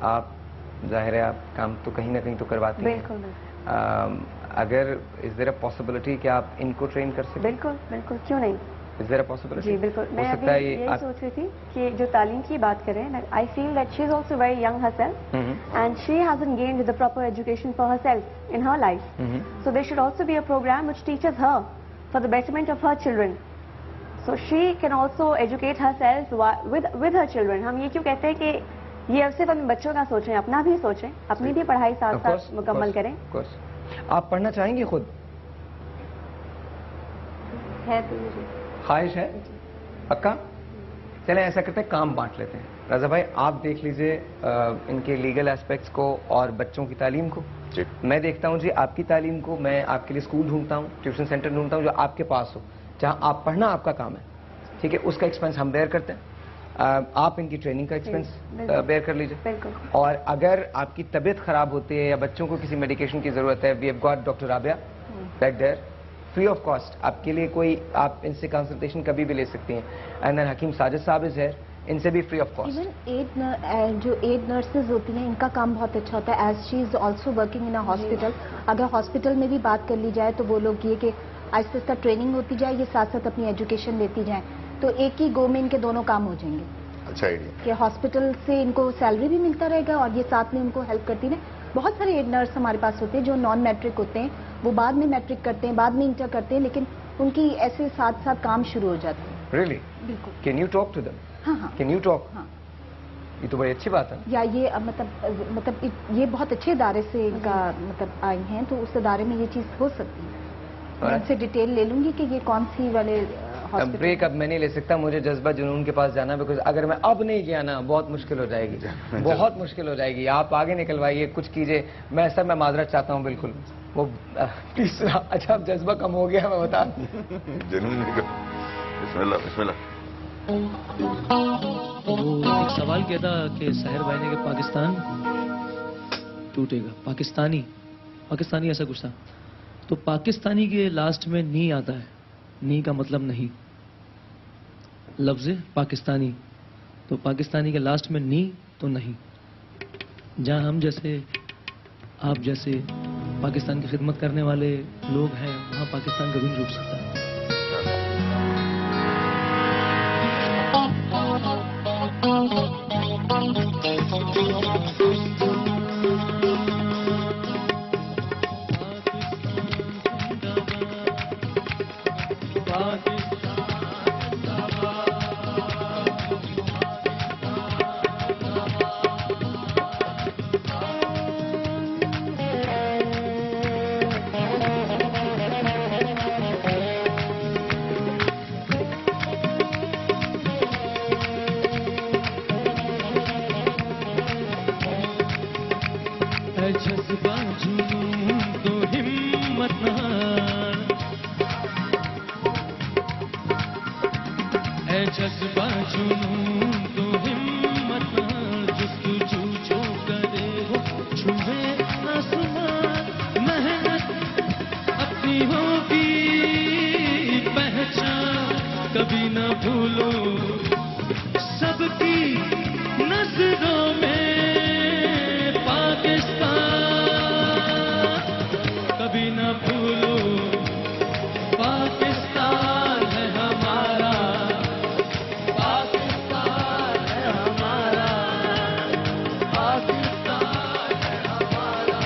आप, जाहिर है आप काम तो कहीं ना कहीं तो करवाती हैं। बिल्कुल। अगर इज देयर अ पॉसिबिलिटी कि आप इनको ट्रेन कर सकें? बिल्कुल बिल्कुल, क्यों नहीं। Is there a possibility? जी बिल्कुल। मैं हो अभी सकता है यही सोच रही थी कि जो तालीम की बात करें, I feel that she is also very young herself and she hasn't gained the proper education for herself in her life. So there should also be a program which teaches her for the betterment of her children. So she can also educate herself with her children. हम ये क्यों कहते हैं कि ये अब सिर्फ हम बच्चों का सोचें, अपना भी सोचें, अपनी भी पढ़ाई साथ साथ मुकम्मल करें। आप पढ़ना चाहेंगी खुद? है तो मुझे ख्वाहिश है? पक्का? चलें ऐसा करते हैं, काम बांट लेते हैं। रजा भाई, आप देख लीजिए इनके लीगल एस्पेक्ट्स को और बच्चों की तालीम को। मैं देखता हूँ जी आपकी तालीम को। मैं आपके लिए स्कूल ढूंढता हूँ, ट्यूशन सेंटर ढूंढता हूँ जो आपके पास हो, जहां आप पढ़ना आपका काम है, ठीक है, उसका एक्सपेंस हम बेयर करते हैं। आप इनकी ट्रेनिंग का एक्सपेंस बेयर कर लीजिए। और अगर आपकी तबीयत खराब होती है या बच्चों को किसी मेडिकेशन की जरूरत है, we have got doctor Rabia back there, free of cost आपके लिए। कोई आप इनसे कंसल्टेशन कभी भी ले सकती हैं। एंड देन हकीम साजिद साहब इज हियर, इनसे भी फ्री ऑफ कॉस्ट। इवन जो एड नर्सेज होती हैं, इनका काम बहुत अच्छा होता है, as she is also working in a hospital. अगर हॉस्पिटल में भी बात कर ली जाए तो वो लोग ये कि आहिस्ता आहिस्ता ट्रेनिंग होती जाए, ये साथ साथ अपनी एजुकेशन लेती जाए, तो एक ही गो में इनके दोनों काम हो जाएंगे। अच्छा आइडिया कि हॉस्पिटल से इनको सैलरी भी मिलता रहेगा और ये साथ में उनको हेल्प करती है। बहुत सारे एड नर्स हमारे पास होते हैं जो नॉन मैट्रिक होते हैं, वो बाद में मैट्रिक करते हैं, बाद में इंटर करते हैं, लेकिन उनकी ऐसे साथ साथ काम शुरू हो जाते हैं। रियली? बिल्कुल। Can you talk to them? हाँ। Can you talk? हाँ। ये तो बड़ी अच्छी बात है। या ये मतलब ये बहुत अच्छे इदारे से इनका मतलब आई हैं, तो उस इदारे में ये चीज हो सकती है। मैं इनसे डिटेल ले लूंगी कि ये कौन सी वाले ब्रेक अब मैं नहीं ले सकता, मुझे जज्बा जुनून के पास जाना, बिकॉज अगर मैं अब नहीं गया ना बहुत मुश्किल हो जाएगी, बहुत मुश्किल हो जाएगी। आप आगे निकलवाइए, कुछ कीजिए। मैं माजरत चाहता हूँ बिल्कुल। वो प्लीज, अच्छा अब जज्बा कम हो गया, मैं बता। जुनून बिस्मिल्लाह बिस्मिल्लाह। वो एक सवाल किया था कि साहिर भाई ने कि पाकिस्तान टूटेगा, पाकिस्तानी ऐसा कुछ था। तो पाकिस्तानी के लास्ट में नी आता है, नी का मतलब नहीं, लफ्ज पाकिस्तानी, तो पाकिस्तानी के लास्ट में नी तो नहीं। जहां हम जैसे, आप जैसे पाकिस्तान की खिदमत करने वाले लोग हैं, वहां पाकिस्तान कभी नहीं रुक सकता। जज्बा जुनून तो हिम्मत न हार, है जज्बा जुनून तो हिम्मत न हार, जुस्तजू जो करे वो छुए आसमान, मेहनत अपनी होगी पहचान। न भूलूं सबकी नजरों में पाकिस्तान, कभी न भूलूं पाकिस्तान है हमारा, पाकिस्तान है हमारा, पाकिस्तान है हमारा।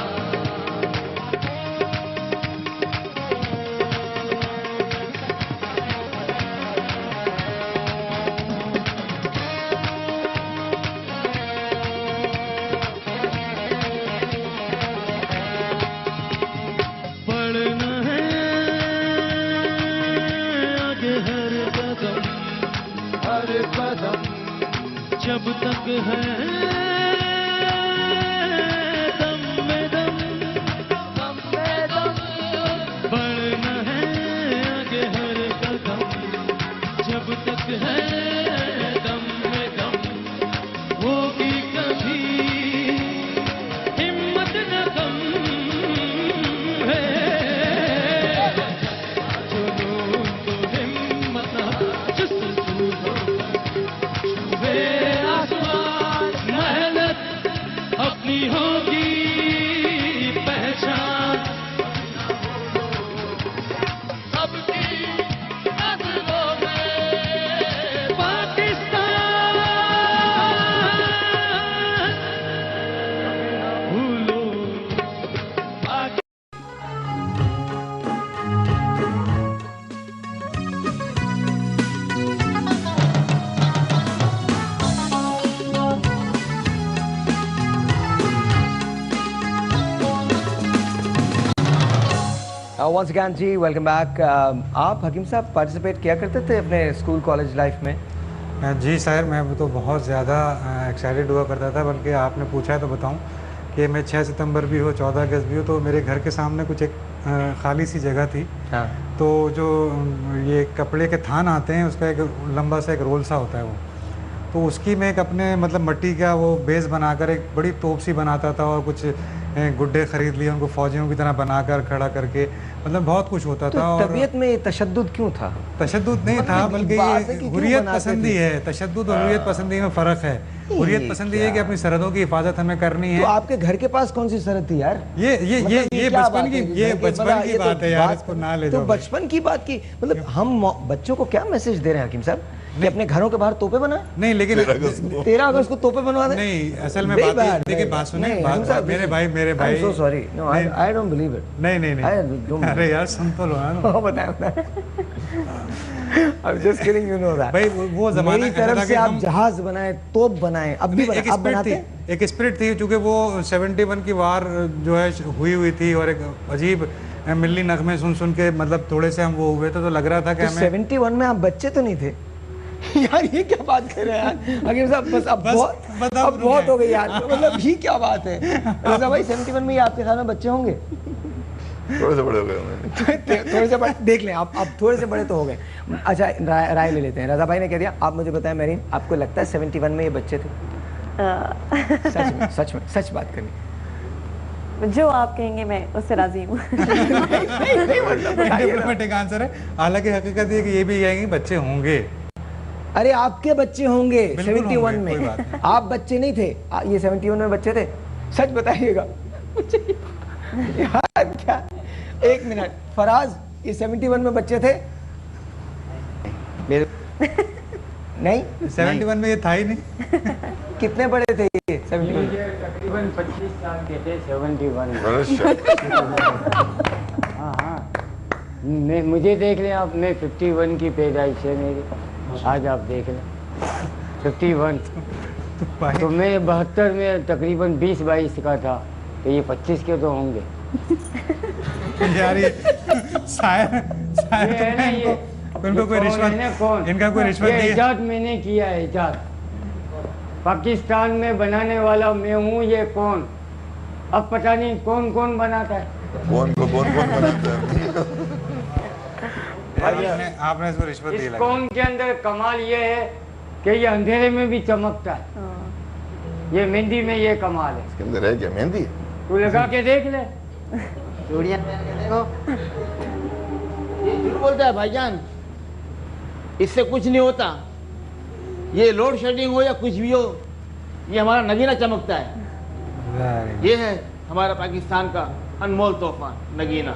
बढ़ना है आगे हर कदम जब तक है दम में दम, दम में दम। बढ़ना है आगे हर कदम जब तक है दम में दम। होगी कभी हिम्मत न कम है, जुनून तो हिम्मत न जस्तजू हो, छुए आसमान मेहनत अपनी होगी पहचान। सबकी नजरों में पाकिस्तान, भूलो वंस अगेन जी, वेलकम बैक। आप हकीम साहब पार्टिसिपेट किया करते थे अपने स्कूल कॉलेज लाइफ में? जी सर, मैं तो बहुत ज़्यादा एक्साइटेड हुआ करता था, बल्कि आपने पूछा है तो बताऊं कि मैं 6 सितंबर भी हो, 14 अगस्त भी हो, तो मेरे घर के सामने कुछ एक खाली सी जगह थी। हाँ। तो जो ये कपड़े के थान आते हैं, उसका एक लंबा सा एक रोल सा होता है वो, तो उसकी मैं एक अपने मतलब मिट्टी का वो बेस बनाकर एक बड़ी तोप सी बनाता था, और कुछ गुड्डे खरीद लिए, उनको फौजियों की तरह बनाकर खड़ा करके, मतलब बहुत कुछ होता तो था। और तबीयत में तशद्दुद क्यों था? तशद्दुद नहीं था, बल्कि बात है कि ये क्यों हुर्रियत बनाते पसंदी थे? है। तशद्दुद और हुर्रियत पसंदी में फ़र्क है। हुर्रियत पसंदी है कि अपनी सरहदों की हिफाजत हमें करनी है। तो आपके घर के पास कौन सी सरहद थी यार? ये क्या बचपन बात की है? ये घर के बचपन बड़ा- की ये तो बात है यार, बात- इसको ना ले तो जाओ। बचपन की बात की मतलब हम बच्चों को क्या मैसेज दे रहे हैं हकीम साहब कि अपने घरों के बाहर तोपे बनाए? नहीं, लेकिन 13 अगस्त को तोपे बनवा दें? नहीं, असल में Very बात bad, देखिए, very बात bad. सुने, नहीं, बात हकीम साहब, मेरे भाई I'm so sorry. No, I don't believe it. नहीं नहीं I नहीं, don't अरे यार सुन तो लो ना। हाँ, बताएं। I'm just kidding, you know that. भाई वो जमाना मेरी ऐसा तरफ था से कि आप हम- जहाज बनाए, तोप बनाए, अब भी एक आप स्पिरिट बनाते थी, हैं? एक स्पिरिट थी, चूंकि वो 71 की वार जो है हुई थी, और एक अजीब मिल्ली नगमे सुन सुन के मतलब थोड़े से हम वो हुए थे, तो लग रहा था कि तो हमें 71 में आप बच्चे तो नहीं थे? यार ये क्या बात कर रहे हैं यार हकीम साहब? बस अब बहुत हो गई यार, मतलब ये क्या बात है? रज़ा भाई 71 में ही आपके साथ में बच्चे होंगे? थोड़े से बड़े हो गए होंगे। थोड़े से बड़े देख लें आप थोड़े से बड़े तो हो गए। अच्छा, राय ले लेते हैं। रज़ा भाई ने कह दिया, आप मुझे बताएं मेरीन, आपको लगता है 71 में ये बच्चे थे? सच में सच बात करनी। जो आप कहेंगे मैं उससे राजी हूँ। डिप्लोमेटिक आंसर है। हालांकि हकीकत ये कि ये भी कहेंगे बच्चे होंगे। अरे आपके बच्चे होंगे 71 होंगे, में, कोई बात नहीं। आप बच्चे नहीं थे। ये 71 में बच्चे थे? सच बताइएगा। यार क्या, एक मिनट, फराज ये 71 में बच्चे थे? नहीं 71 में ये था ही नहीं। कितने बड़े थे ये 71? तकरीबन 25 साल के थे 71 में। हाँ हाँ, मुझे देख लें आप, मैं 51 की पैदाइश है मेरी, आज आप देख लें 51। तो मैं 72 में तकरीबन 20-22 का था, तो ये 25 के तो होंगे। यार ये शायर ये है ना, ये इनको कोई कौन रिश्वत, है ना, कौन? इनका कोई रिश्वत ये नहीं है। इजाद मैंने किया है, इजाद पाकिस्तान में बनाने वाला मैं हूँ। ये कौन, अब पता नहीं कौन कौन बनाता है। कौन बनाता है? आपने इसको रिश्वत दी इस लगा। कौन के अंदर कमाल ये है कि ये अंधेरे में भी चमकता है। ये मेहंदी में ये कमाल है। इसके अंदर है क्या मेहंदी? तू लगा के देख ले। चूड़ियाँ देखो, ये झूठ बोलता है भाईजान। इससे कुछ नहीं होता, ये लोड शेडिंग हो या कुछ भी हो, ये हमारा नगीना चमकता है। ये है हमारा पाकिस्तान का अनमोल तोहफा, नगीना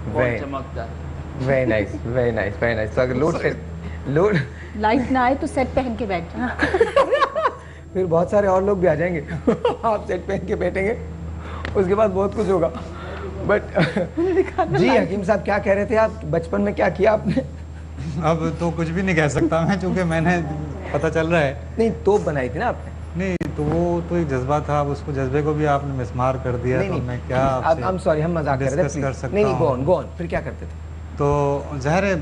बहुत चमकता है। Very nice, very nice, very nice. तो अगर लोड लाइट ना आए तो सेट पहन के बैठना। फिर बहुत सारे और लोग भी आ जाएंगे। आप सेट पहन के बैठेंगे, उसके बाद बहुत कुछ होगा। बट जी हकीम साहब क्या कह रहे थे आप, बचपन में क्या किया आपने? अब तो कुछ भी नहीं कह सकता मैं, क्योंकि मैंने पता चल रहा है। नहीं, तोप बनाई थी ना आपने? नहीं, तो वो तो एक जज्बा था, अब उसको जज्बे को भी आपने मिसमार कर दिया। नहीं, तो नहीं, मैं क्या आपसे I'm sorry, हम मजाक कर रहे थे। कर सकता नहीं, हूं। go on, फिर क्या करते थे? तो ज़ाहिर है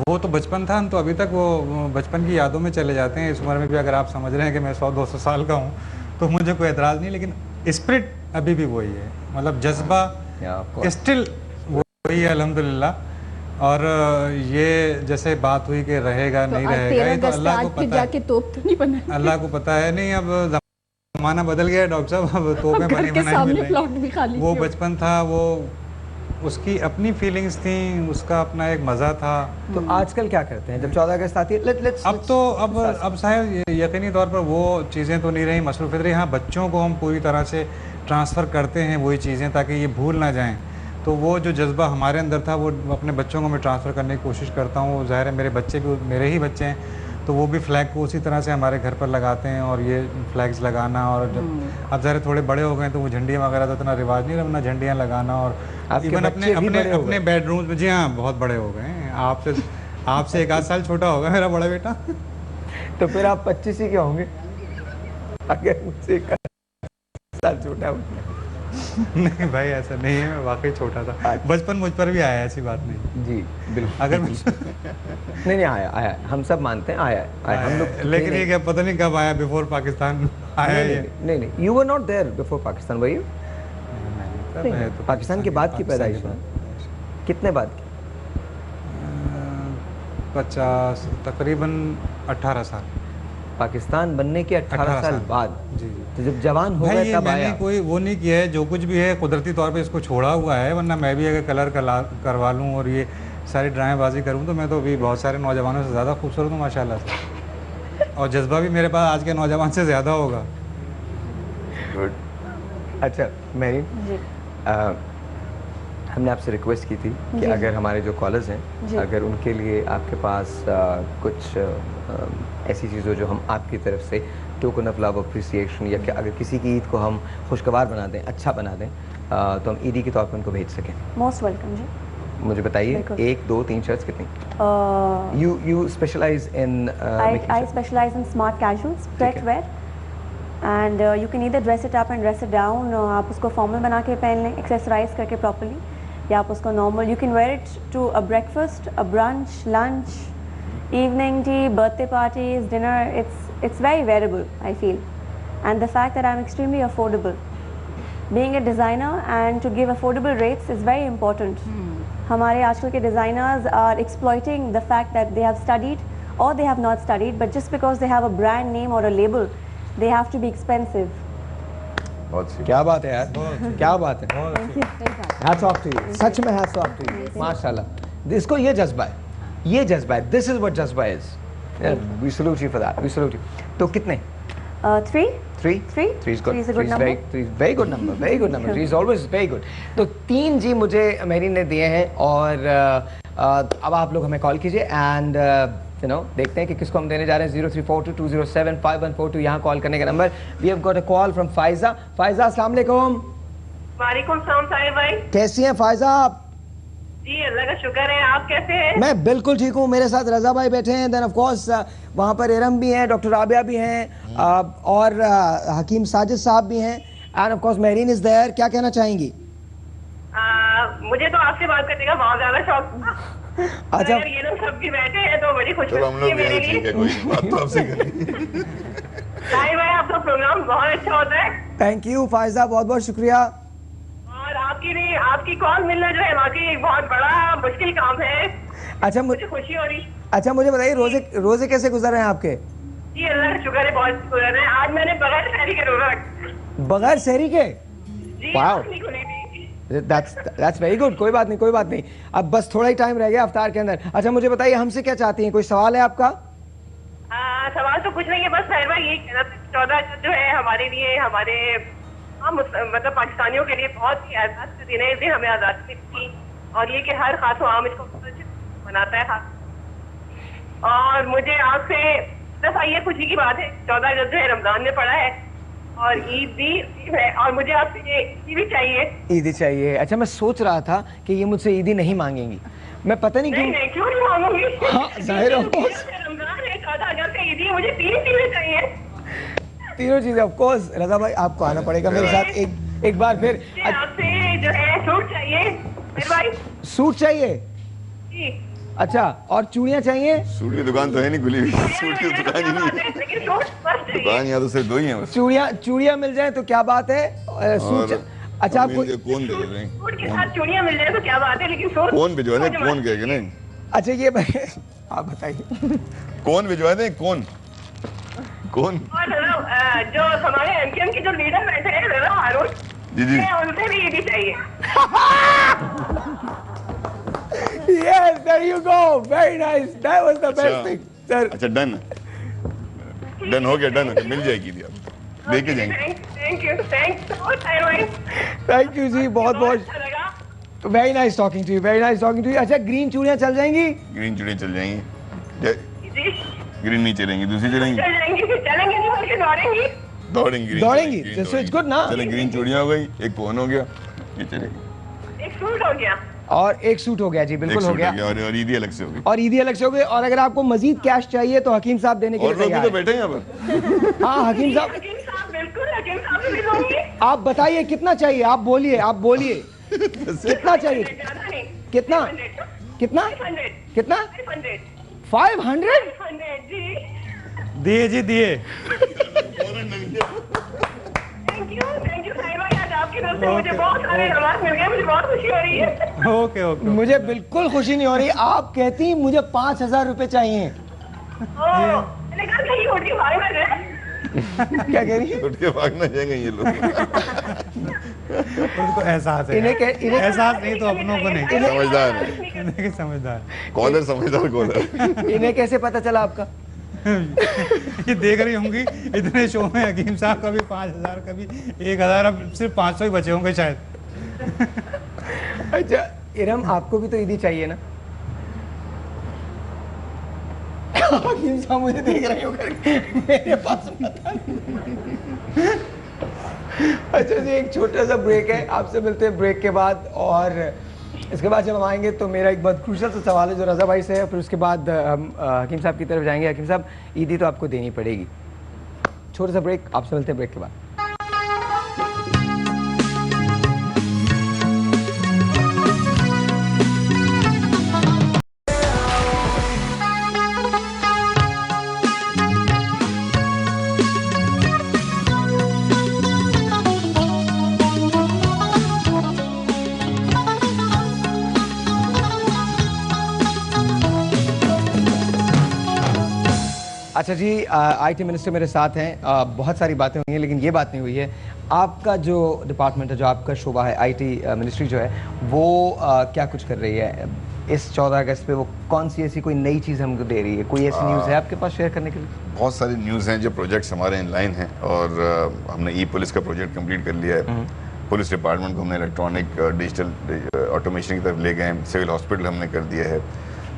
वो तो बचपन था, तो अभी तक वो बचपन की यादों में चले जाते हैं। इस उम्र में भी अगर आप समझ रहे हैं कि मैं 100-200 साल का हूँ, तो मुझे कोई एतराज़ नहीं, लेकिन स्पिरिट अभी भी वही है, मतलब जज्बा स्टिल वही है अल्हम्दुलिल्लाह। और ये जैसे बात हुई कि रहेगा नहीं रहेगा, ये तो अल्लाह को पता है। तोप तो नहीं बना, अल्लाह को पता है। नहीं, अब ज़माना बदल गया है डॉक्टर साहब, अब तोपें बनी बनाई। वो बचपन था, वो उसकी अपनी फीलिंग्स थी, उसका अपना एक मज़ा था। तो आजकल क्या करते हैं जब 14 अगस्त आती है? अब शायद यकीनी तौर पर वो चीज़ें तो नहीं रही, मसरूफ़ियत रही। हाँ, बच्चों को हम पूरी तरह से ट्रांसफ़र करते हैं वही चीज़ें, ताकि ये भूल ना जाएं। तो वो जो जज्बा हमारे अंदर था, वो अपने बच्चों को मैं ट्रांसफ़र करने की कोशिश करता हूँ। ज़ाहिर है मेरे बच्चे भी मेरे ही बच्चे हैं, तो वो भी फ्लैग को उसी तरह से हमारे घर पर लगाते हैं। और ये फ्लैग्स लगाना, और जब अब ज़ाहिर थोड़े बड़े हो गए तो वो झंडियाँ वगैरह तो इतना रिवाज नहीं रहा, झंडियाँ लगाना। और इवन अपने बेडरूम्स में, जी हाँ, बहुत बड़े हो गए हैं। आपसे 1 साल छोटा होगा मेरा बड़ा बेटा। तो फिर आप 25 ही के होंगे अगर मुझसे 1 साल छोटा हो। नहीं भाई, ऐसा नहीं है, मैं वाकई छोटा था। बचपन मुझ पर भी आया, ऐसी बात नहीं। जी बिल्कुल। अगर नहीं आया, हम सब मानते हैं आया हम लोग। लेकिन ये क्या पता नहीं कब आया, बिफोर पाकिस्तान आया। नहीं, you were not there before Pakistan, were you? Pakistan के बाद की पैदाइश है। कितने बाद की? 50 तकरीबन 18 साल। पाकिस्तान बनने के 18 साल बाद। जी। तो जब जवान हो गए तब मैंने कोई वो नहीं किया है, जो कुछ भी है कुदरती तौर पे इसको छोड़ा हुआ है। वरना मैं भी अगर कलर करवा लूँ और ये सारी ड्रामेबाजी करूँ, तो मैं तो अभी बहुत सारे नौजवानों से ज़्यादा खूबसूरत हूँ माशाल्लाह से। और जज्बा भी मेरे पास आज के नौजवान से ज़्यादा होगा। अच्छा मेरी, हमने आपसे रिक्वेस्ट की थी कि अगर हमारे जो कॉलर्स हैं, अगर उनके लिए आपके पास कुछ ऐसी चीज़ जो हम आपकी तरफ से टोकन ऑफ लव अप्रिसिएशन, या कि अगर किसी की ईद को हम खुशगवार बना दें, अच्छा बना दें, तो हम ईदी के तौर पर उनको भेज सकें। मोस्ट वेलकम जी। मुझे बताइए 1, 2, 3 शर्ट्स कितनी? You specialize in? I specialize in smart casual stretch wear, and you can either dress it up and dress it down. आप उसको फॉर्मल बना के पहन लें, एक्सेसराइज करके प्रॉपर्ली, या आप उसको normal, you can wear it to a breakfast, a brunch, lunch, evening tea, birthday parties, dinner. It's very wearable, I feel, and the fact that I'm extremely affordable, being a designer, and to give affordable rates is very important. हमारे आजकल के designers are exploiting the fact that they have studied or they have not studied, but just because they have a brand name or a label, they have to be expensive. क्या बात है यार, क्या बात है। Hats off to you, सच में hats off to you, माशाल्लाह। इसको ये जज्बा है, ये जज्बा है, दिस इज व्हाट जज्बा is. We salute you for that, we salute you. तो कितने? 3 is good. Three is a good number. Very good number, very good number. 3 is always very good. तो 3 जी मुझे मेरी ने दिए हैं, और अब आप लोग हमें कॉल कीजिए एंड यू नो देखते हैं कि किसको हम देने जा रहे हैं। 0342207514 यहाँ कॉल करने का नंबर। We have got a call from Faiza. Faiza, अस्सलाम वालेकुम। वालेकुम सलाम साहिब भाई। कैसी हैं फायजा आप? जी अल्लाह का शुक्र है, आप कैसे हैं? मैं बिल्कुल ठीक हूँ। मेरे साथ रजा भाई बैठे हैं, देन ऑफ कोर्स वहाँ पर इरम भी हैं, डॉक्टर राबिया भी हैं, और हकीम साजिद साहब भी हैं, and of course Mehreen is there. क्या कहना चाहेंगी? मुझे तो आपसे बात करने का बहुत ज्यादा शौक। अच्छा, ये लोग सब भी बैठे हैं तो बड़ी खुशखबरी है मेरे लिए। कोई बात तो आपसे करेंगे। साहिब भाई आपका प्रोग्राम बहुत अच्छा होता है। थैंक यू फायजा, बहुत बहुत शुक्रिया। आपकी कॉल मिलना जो है वाकई एक बहुत बड़ा मुश्किल काम है। अच्छा, मुझे खुशी हो रही। अच्छा मुझे बताइए, रोजे कैसे गुजर रहे हैं आपके? जी अल्लाह का शुक्र है, बहुत गुजर रहे हैं। आज मैंने बगैर शहरी के रोजा रखा। बगैर शहरी के? जी, नहीं खुली थी। That's very good. कोई बात नहीं, कोई बात नहीं। अब बस थोड़ा ही टाइम रह गया इफ्तार के अंदर। अच्छा मुझे बताइए हमसे क्या चाहती हैं, कोई सवाल है आपका? सवाल तो कुछ नहीं है, बस साहिर भाई ये कहना था 14 अगस्त जो है हमारे लिए, हमारे मतलब पाकिस्तानियों के लिए बहुत ही एहसास का दिन है। इस दिन हमें आज़ादी मिली और ये कि हर खास आम इसको मनाता है। और मुझे आपसे बस ये खुशी की बात है 14 अगस्त जो है रमजान में पड़ा है और ईद भी है और मुझे आपसे ये ईदी चाहिए। ईदी चाहिए? अच्छा मैं सोच रहा था कि ये मुझसे ईदी नहीं मांगेंगी, मैं पता नहीं क्यों। नहीं, क्यों नहीं मांगूंगी? हाँ जाहिर है रमजान है, 14 अगस्त है, ईदी, मुझे 3 चीजें चाहिए। तीनों चीजें ऑफ कोर्स। रजा भाई आपको आना पड़ेगा मेरे साथ एक बार फिर। आपसे जो है सूट चाहिए भाई। सूट चाहिए? जी। अच्छा और चूड़ियाँ चाहिए? सूट की दुकान तो है नहीं खुली हुई, सूट की दुकान ही नहीं, दुकान यहाँ तो सिर्फ 2 ही है। चूड़ियाँ मिल जाए तो क्या बात है। सूट अच्छा आपको कौन दे रहे हैं? सूट के साथ चूड़ियाँ मिल जाए तो क्या बात है, लेकिन सूट कौन भिजवा दे? कौन कहेगा? नहीं अच्छा ये आप बताइए कौन भिजवा दे? कौन? और जो हमारे एमकेएम के जो लीडर बैठे हैं रज़ा हारून जी जी, उनसे भी ईदी चाहिए। Yes, there you go. Very nice. That was the best thing. Sir. अच्छा डन हो गया, डन मिल जाएगी दी, आप लेके जाएंगे। थैंक यू जी, बहुत बहुत very nice talking to you, very nice talking to you. अच्छा ग्रीन चूड़ियाँ चल जाएंगी? ग्रीन चूड़ियाँ चल जाएंगी, ग्रीन नहीं चलेंगी, दूसरी चलेंगी। दौड़ेंगी दौड़ेंगी, सो इट्स गुड ना। चले ग्रीन चूड़ियाँ हो गई, एक फोन हो गया, ये चलेगी। एक सूट हो गया और एक सूट हो गया जी, बिल्कुल हो गया। और ईदी अलग से हो गई। और ईदी अलग से हो गई। और अगर आपको मजीद कैश चाहिए तो हकीम साहब देने के लिए तैयार हैं। तो बैठे हैं यहाँ पर। हाँ हकीम साहब बिल्कुल, हकीम साहब भी दूंगी। आप बताइए कितना चाहिए, आप बोलिए, आप बोलिए कितना चाहिए? कितना कितना कितना? 500? दिए जी दिए। थैंक यू साहिर भाई, आज आपकी तरफ से मुझे बहुत सारे नवाज मिल गए, मुझे बहुत खुशी हो रही है। Okay okay. मुझे बिल्कुल खुशी नहीं हो रही। आप कहती मुझे 5000 रुपए चाहिए। कहीं उठ के भाग ना जाए। क्या कह रही है? उठ के भागना जाएंगे ये लोग। उनको एहसास है। इन्हें एहसास नहीं तो अपनों को नहीं। समझदार है, समझदार कॉलर, समझदार कॉलर। इन्हें कैसे पता चला आपका? ये देख रही होंगी इतने शो में हकीम साहब का भी 5000 का भी 1000, अब सिर्फ 500 ही बचे होंगे शायद। अच्छा इरम आपको भी तो ईदी चाहिए ना? हकीम साहब मुझे देख रहे हो करके मेरे पास अच्छा जी एक छोटा सा ब्रेक है, आपसे मिलते हैं ब्रेक के बाद। और इसके बाद जब हम आएंगे तो मेरा एक बहुत क्रूशल सा सवाल है जो रज़ा भाई से है, फिर उसके बाद हम हकीम साहब की तरफ जाएंगे। हकीम साहब ईदी तो आपको देनी पड़ेगी। छोटा सा ब्रेक, आपसे मिलते हैं ब्रेक के बाद। अच्छा जी आईटी मिनिस्टर मेरे साथ हैं। बहुत सारी बातें हुई हैं लेकिन ये बात नहीं हुई है, आपका जो डिपार्टमेंट है, जो आपका शोबा है, आईटी मिनिस्ट्री जो है वो क्या कुछ कर रही है इस 14 अगस्त पे? वो कौन सी ऐसी कोई नई चीज़ हमको दे रही है? कोई ऐसी न्यूज़ है आपके पास शेयर करने के लिए? बहुत सारी न्यूज़ हैं, जो प्रोजेक्ट्स हमारे इन लाइन हैं और हमने ई पुलिस का प्रोजेक्ट कंप्लीट कर लिया है। पुलिस डिपार्टमेंट को हमने इलेक्ट्रॉनिक डिजिटल ऑटोमेशन की तरफ ले गए हैं। सिविल हॉस्पिटल हमने कर दिया है।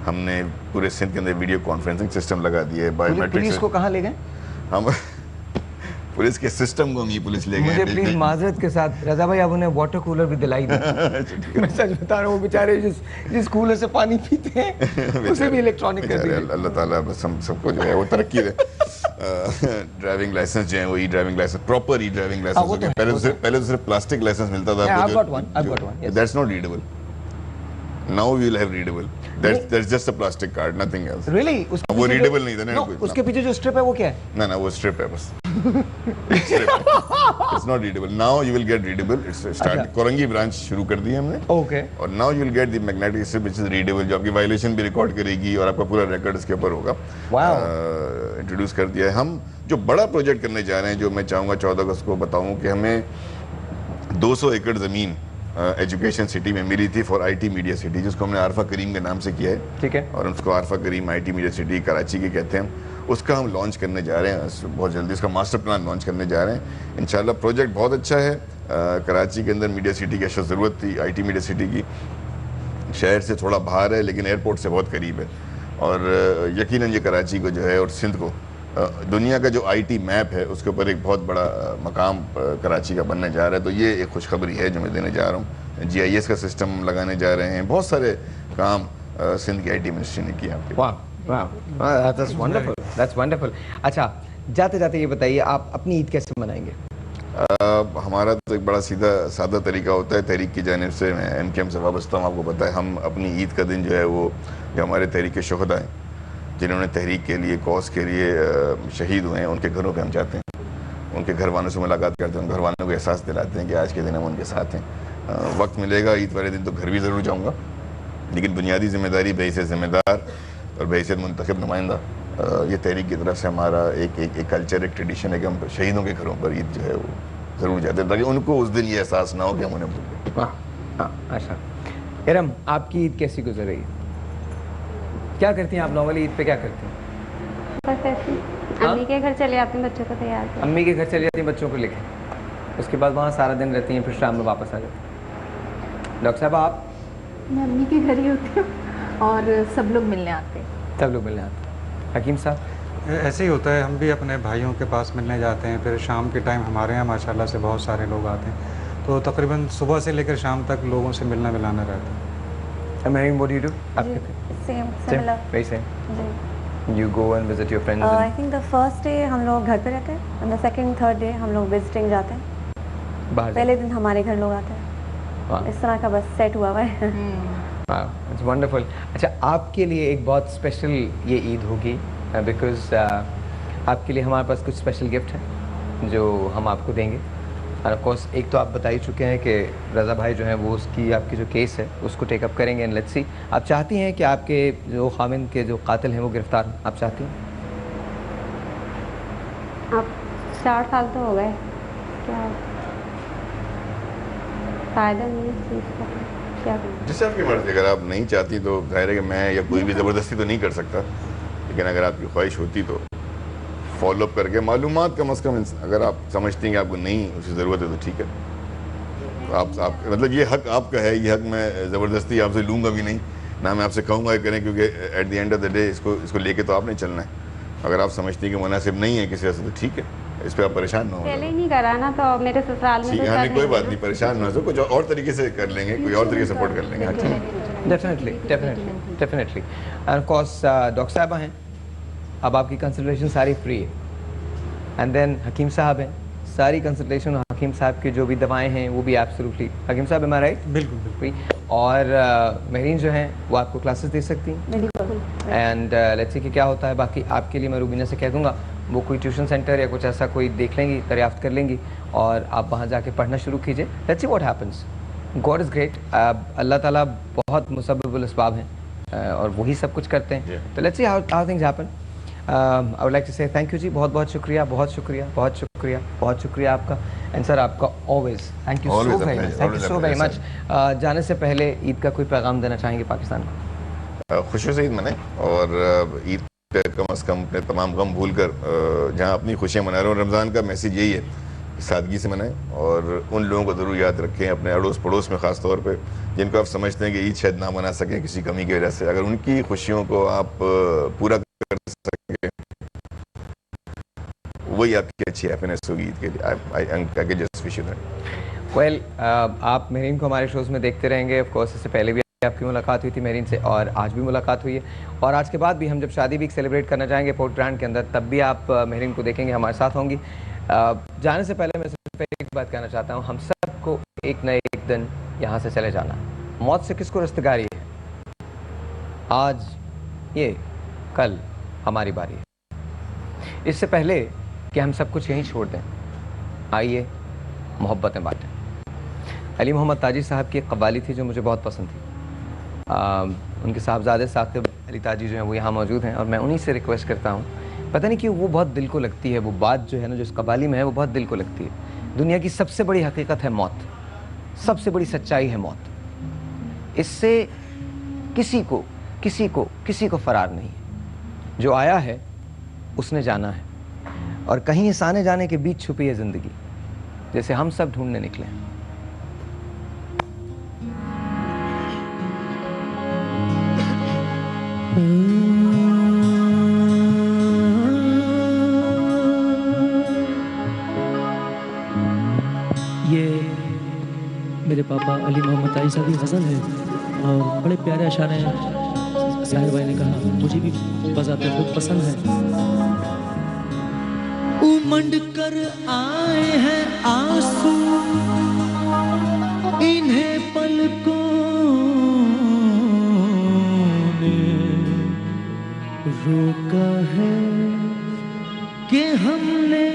हमने पूरे सिंध के अंदर वीडियो कॉन्फ्रेंसिंग सिस्टम लगा दिया है। बायोमेट्रिक पुलिस को कहाँ ले गए? हम पुलिस के सिस्टम को हम ये पुलिस ले गए। मुझे प्लीज माजरत के साथ रजा भाई, अब उन्हें वाटर कूलर भी दिलाई दी। मैं सच बता रहा हूँ, बेचारे जिस कूलर से पानी पीते हैं उसे भी इलेक्ट्रॉनिक कर दिया। अल्लाह ताला बस हम सबको जो है वो तरक्की दे। ड्राइविंग लाइसेंस जो है वो ई ड्राइविंग लाइसेंस, प्रॉपर ई ड्राइविंग लाइसेंस हो गया। पहले तो सिर्फ प्लास्टिक लाइसेंस मिलता था। That's not readable. Now we will have readable. That's just a plastic card, nothing else. Really? वो readable नहीं था ना? उसके पीछे जो strip है वो क्या है? ना वो strip है बस। It's not readable. Now you will get readable. It's start. Korangi branch शुरू कर दी है हमने। Okay. और now you will get the magnetic strip which is readable, जो आपकी violation भी रिकॉर्ड करेगी और आपका पूरा रिकॉर्ड इसके ऊपर होगा। Wow. इंट्रोड्यूस कर दिया है। हम जो बड़ा प्रोजेक्ट करने जा रहे हैं, जो मैं चाहूँगा 14 अगस्त को बताऊँ कि हमें 200 एकड़ ज़मीन एजुकेशन सिटी में मिली थी फॉर आईटी मीडिया सिटी, जिसको हमने आरफा करीम के नाम से किया है। ठीक है। और उसको आरफा करीम आईटी मीडिया सिटी कराची की कहते हैं। उसका हम लॉन्च करने जा रहे हैं बहुत जल्दी, उसका मास्टर प्लान लॉन्च करने जा रहे हैं इंशाल्लाह। प्रोजेक्ट बहुत अच्छा है। कराची के अंदर मीडिया सिटी की अशद ज़रूरत थी, आईटी मीडिया सिटी की। शहर से थोड़ा बाहर है लेकिन एयरपोर्ट से बहुत करीब है, और यकीनन ये कराची को जो है और सिंध को दुनिया का जो आईटी मैप है उसके ऊपर एक बहुत बड़ा मकाम कराची का बनने जा रहा है। तो ये एक खुशखबरी है जो मैं देने जा रहा हूँ। GIS का सिस्टम लगाने जा रहे हैं, बहुत सारे काम सिंध की आईटी मिनिस्ट्री ने किया। That's wonderful. That's wonderful. अच्छा, जाते जाते ये बताइए आप अपनी ईद कैसे मनाएंगे? हमारा तो एक बड़ा सीधा सादा तरीका होता है तहरीक की जानिब से। मैं MKM से वाबस्ता हूँ, आपको पता है। हम अपनी ईद का दिन जो है वो जो हमारे तहरीक के शुहदा हैं जिन्होंने तहरीक के लिए कॉज के लिए शहीद हुए हैं उनके घरों पे हम जाते हैं, उनके घर वालों से मुलाकात करते हैं, उन घर वालों को एहसास दिलाते हैं कि आज के दिन हम उनके साथ हैं। वक्त मिलेगा ईद वाले दिन तो घर भी ज़रूर जाऊँगा, लेकिन बुनियादी जिम्मेदारी बहैसियत ज़िम्मेदार और बहैसियत मुंतखब नुमाइंदा ये तहरीक की तरफ से हमारा एक कल्चर, एक ट्रेडिशन है कि हम शहीदों के घरों पर ईद जो है वो ज़रूर जाते हैं ताकि उनको उस दिन ये एहसास ना हो कि हम उन्हें भूल गए। हाँ, अच्छा। इरम, आपकी ईद कैसी गुजर रही है? क्या करती हैं आप नॉर्मली ईद पे, क्या करती हैं? बस ऐसे अम्मी के घर चले आती हूँ बच्चों को तैयार कर। अम्मी के घर चली जाती हैं बच्चों को लेके, उसके बाद वहाँ सारा दिन रहती हैं, फिर शाम में वापस आ जाती हैं। डॉक्टर साहब आप? मैं अम्मी के घर ही होती हूँ और सब लोग मिलने आते हैं। सब लोग मिलने आते हैं। हकीम साहब? ऐसे ही होता है, हम भी अपने भाइयों के पास मिलने जाते हैं, फिर शाम के टाइम हमारे यहाँ माशाल्लाह से बहुत सारे लोग आते हैं, तो तकरीबन सुबह से लेकर शाम तक लोगों से मिलना मिलाना रहता है। What do you do? Same, similar. Very same. Ji. You go and visit your friends. I think the first day हम लोग घर पे रहते हैं, and the second, third day हम लोग visiting जाते हैं। पहले दिन हमारे घर लोग आते हैं। इस तरह का बस सेट हुआ है। It's wonderful. अच्छा, आपके लिए एक बहुत स्पेशल ये ईद होगी बिकॉज आपके लिए हमारे पास कुछ स्पेशल गिफ्ट है जो हम आपको देंगे। और ऑफ कोर्स एक तो आप बता ही चुके हैं कि रज़ा भाई जो हैं वो उसकी आपकी जो केस है उसको टेकअप करेंगे एंड लेट्स सी। आप चाहती हैं कि आपके जो खामिन के जो कातिल हैं वो गिरफ्तार हों? आप चाहती हैं? आप 4 साल तो हो गए, क्या फ़ायदा नहीं है इस चीज़ का, क्या करें? जिससे आपकी मर्ज़ी। अगर आप नहीं चाहती तो जाहिर है कि मैं या कोई भी ज़बरदस्ती तो नहीं कर सकता, लेकिन अगर आपकी ख्वाहिश होती तो फॉलोअप करके मालूमात कम अज़ कम, अगर आप समझती हैं कि आपको नहीं उसकी ज़रूरत है तो ठीक है। आप मतलब ये हक आपका है, ये हक मैं ज़बरदस्ती आपसे लूँगा भी नहीं, ना मैं आपसे कहूँगा करें, क्योंकि eight the end of the day इसको लेके तो आपने चलना है। अगर आप समझती हैं कि मुनासिब नहीं है किसी से तो ठीक है, इस पर आप परेशान ना हो। पहले ही नहीं करा ना तो मेरे ससुराल में तो हमें कोई बात नहीं, परेशान ना हो, कुछ और तरीके से कर लेंगे, कोई और तरीके से सपोर्ट कर लेंगे। डेफिनेटली ऑफ कोर्स डॉक्टर साहबा हैं, अब आपकी कंसल्टेशन सारी फ्री है। एंड देन हकीम साहब हैं, सारी कंसल्टेशन हकीम साहब की जो भी दवाएं हैं वो भी एब्सोल्युटली, हकीम साहब एम आई राइट? बिल्कुल फ्री। और महरीन जो हैं वो आपको क्लासेस दे सकती हैं एंड लेट्स सी कि क्या होता है। बाकी आपके लिए मैं रूबीना से कह दूंगा वो कोई ट्यूशन सेंटर या कुछ ऐसा कोई देख लेंगी, दरियाफ्त कर लेंगी और आप वहाँ जाके पढ़ना शुरू कीजिए। Let's see what happens. God is great. अल्लाह ताला बहुत मुसब्बिबुल अस्बाब हैं और वही सब कुछ करते हैं। तो let's see how things happen. I would like to say thank you जी, बहुत बहुत शुक्रिया, बहुत शुक्रिया, बहुत शुक्रिया, बहुत शुक्रिया आपका। एंड सर आपका always thank you so very much, thank you so very much. जाने से पहले ईद का कोई पैगाम देना चाहेंगे पाकिस्तान को? खुशियों से ईद मनाएं और ईद पे कम अज़ कम अपने तमाम गम भूल कर जहाँ अपनी खुशियाँ मना रहे हो। रमज़ान का मैसेज यही है, सादगी से मनाएं और उन लोगों को ज़रूर याद रखें अपने अड़ोस पड़ोस में, ख़ास तौर पे जिनको आप समझते हैं कि ईद शायद ना मना सकें किसी कमी की वजह से। अगर उनकी खुशियों को आप पूरा कर सकें वही आपकी अच्छी हैप्पीनेस होगी ईद के लिए। I just wish you that. Well, आप महरीन को हमारे शोज़ में देखते रहेंगे। ऑफ कोर्स इससे पहले भी आपकी मुलाकात हुई थी महरीन से और आज भी मुलाकात हुई है और आज के बाद भी हम जब शादी वीक सेलिब्रेट करना चाहेंगे पोर्ट ग्रांड के अंदर तब भी आप महरीन को देखेंगे, हमारे साथ होंगी। जाने से पहले मैं सिर्फ एक बात कहना चाहता हूँ, हम सबको एक न एक दिन यहाँ से चले जाना। मौत से किसको रस्तगारी है? आज ये, कल हमारी बारी है। इससे पहले कि हम सब कुछ यहीं छोड़ दें, आइए मोहब्बतें बांटें। अली मोहम्मद ताजी साहब की एक कव्वाली थी जो मुझे बहुत पसंद थी। उनके साहबजादे साकिब अली ताजी जो हैं वो यहाँ मौजूद हैं और मैं उन्हीं से रिक्वेस्ट करता हूँ, पता नहीं क्यों वो बहुत दिल को लगती है, वो बात जो है ना जो इस कव्वाली में है वो बहुत दिल को लगती है। दुनिया की सबसे बड़ी हकीकत है मौत। सबसे बड़ी सच्चाई है मौत। इससे किसी को फरार नहीं है। जो आया है उसने जाना है, और कहीं इस आने जाने के बीच छुपी है जिंदगी, जैसे हम सब ढूंढने निकले हैं। ये मेरे पापा अली मोहम्मद आइसा की गज़ल है, और बड़े प्यारे अशार हैं। साहिर भाई ने कहा, मुझे भी बजाते खूब पसंद है। उमंड कर आए हैं आंसू, इन्हें पलकों ने रोका है कि हमने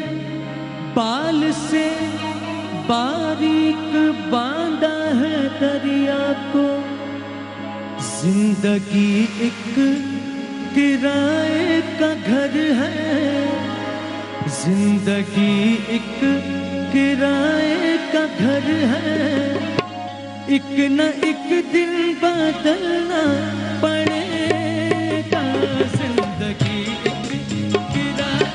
बाल से बारीक बांधा है दरिया को। जिंदगी एक किराए का घर है, जिंदगी एक किराए का घर है। एक न एक दिन बदलना पड़ेगा, जिंदगी एक किराए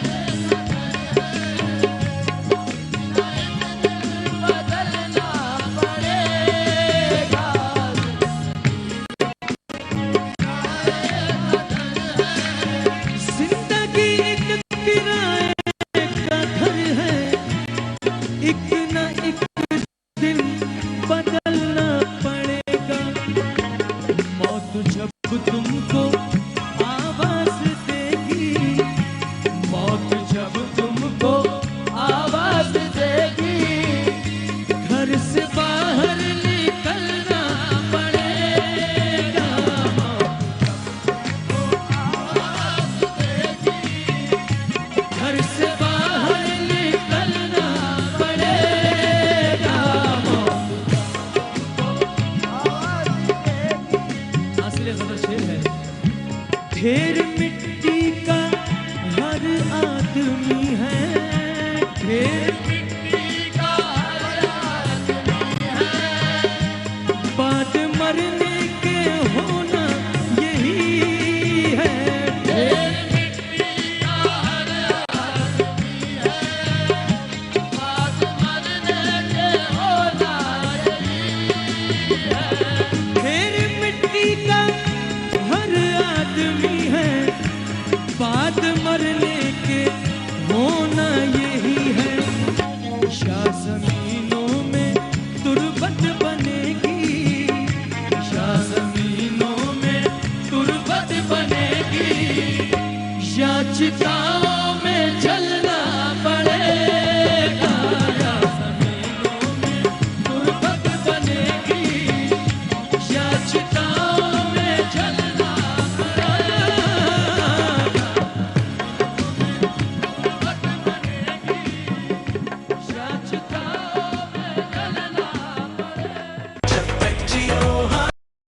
ढेर मिट्टी का हर आदमी है, ढेर मिट्टी का हर आदमी है। बात मरने के होना यही है, ढेर मिट्टी का हर आदमी है। बात मरने के होना यही है। ढेर मिट्टी का हर आदमी है, बात मरने के होना यही है। शाह ज़मीनों में तुरबत बनेगी, शाह ज़मीनों में तुरबत बनेगी। या चिता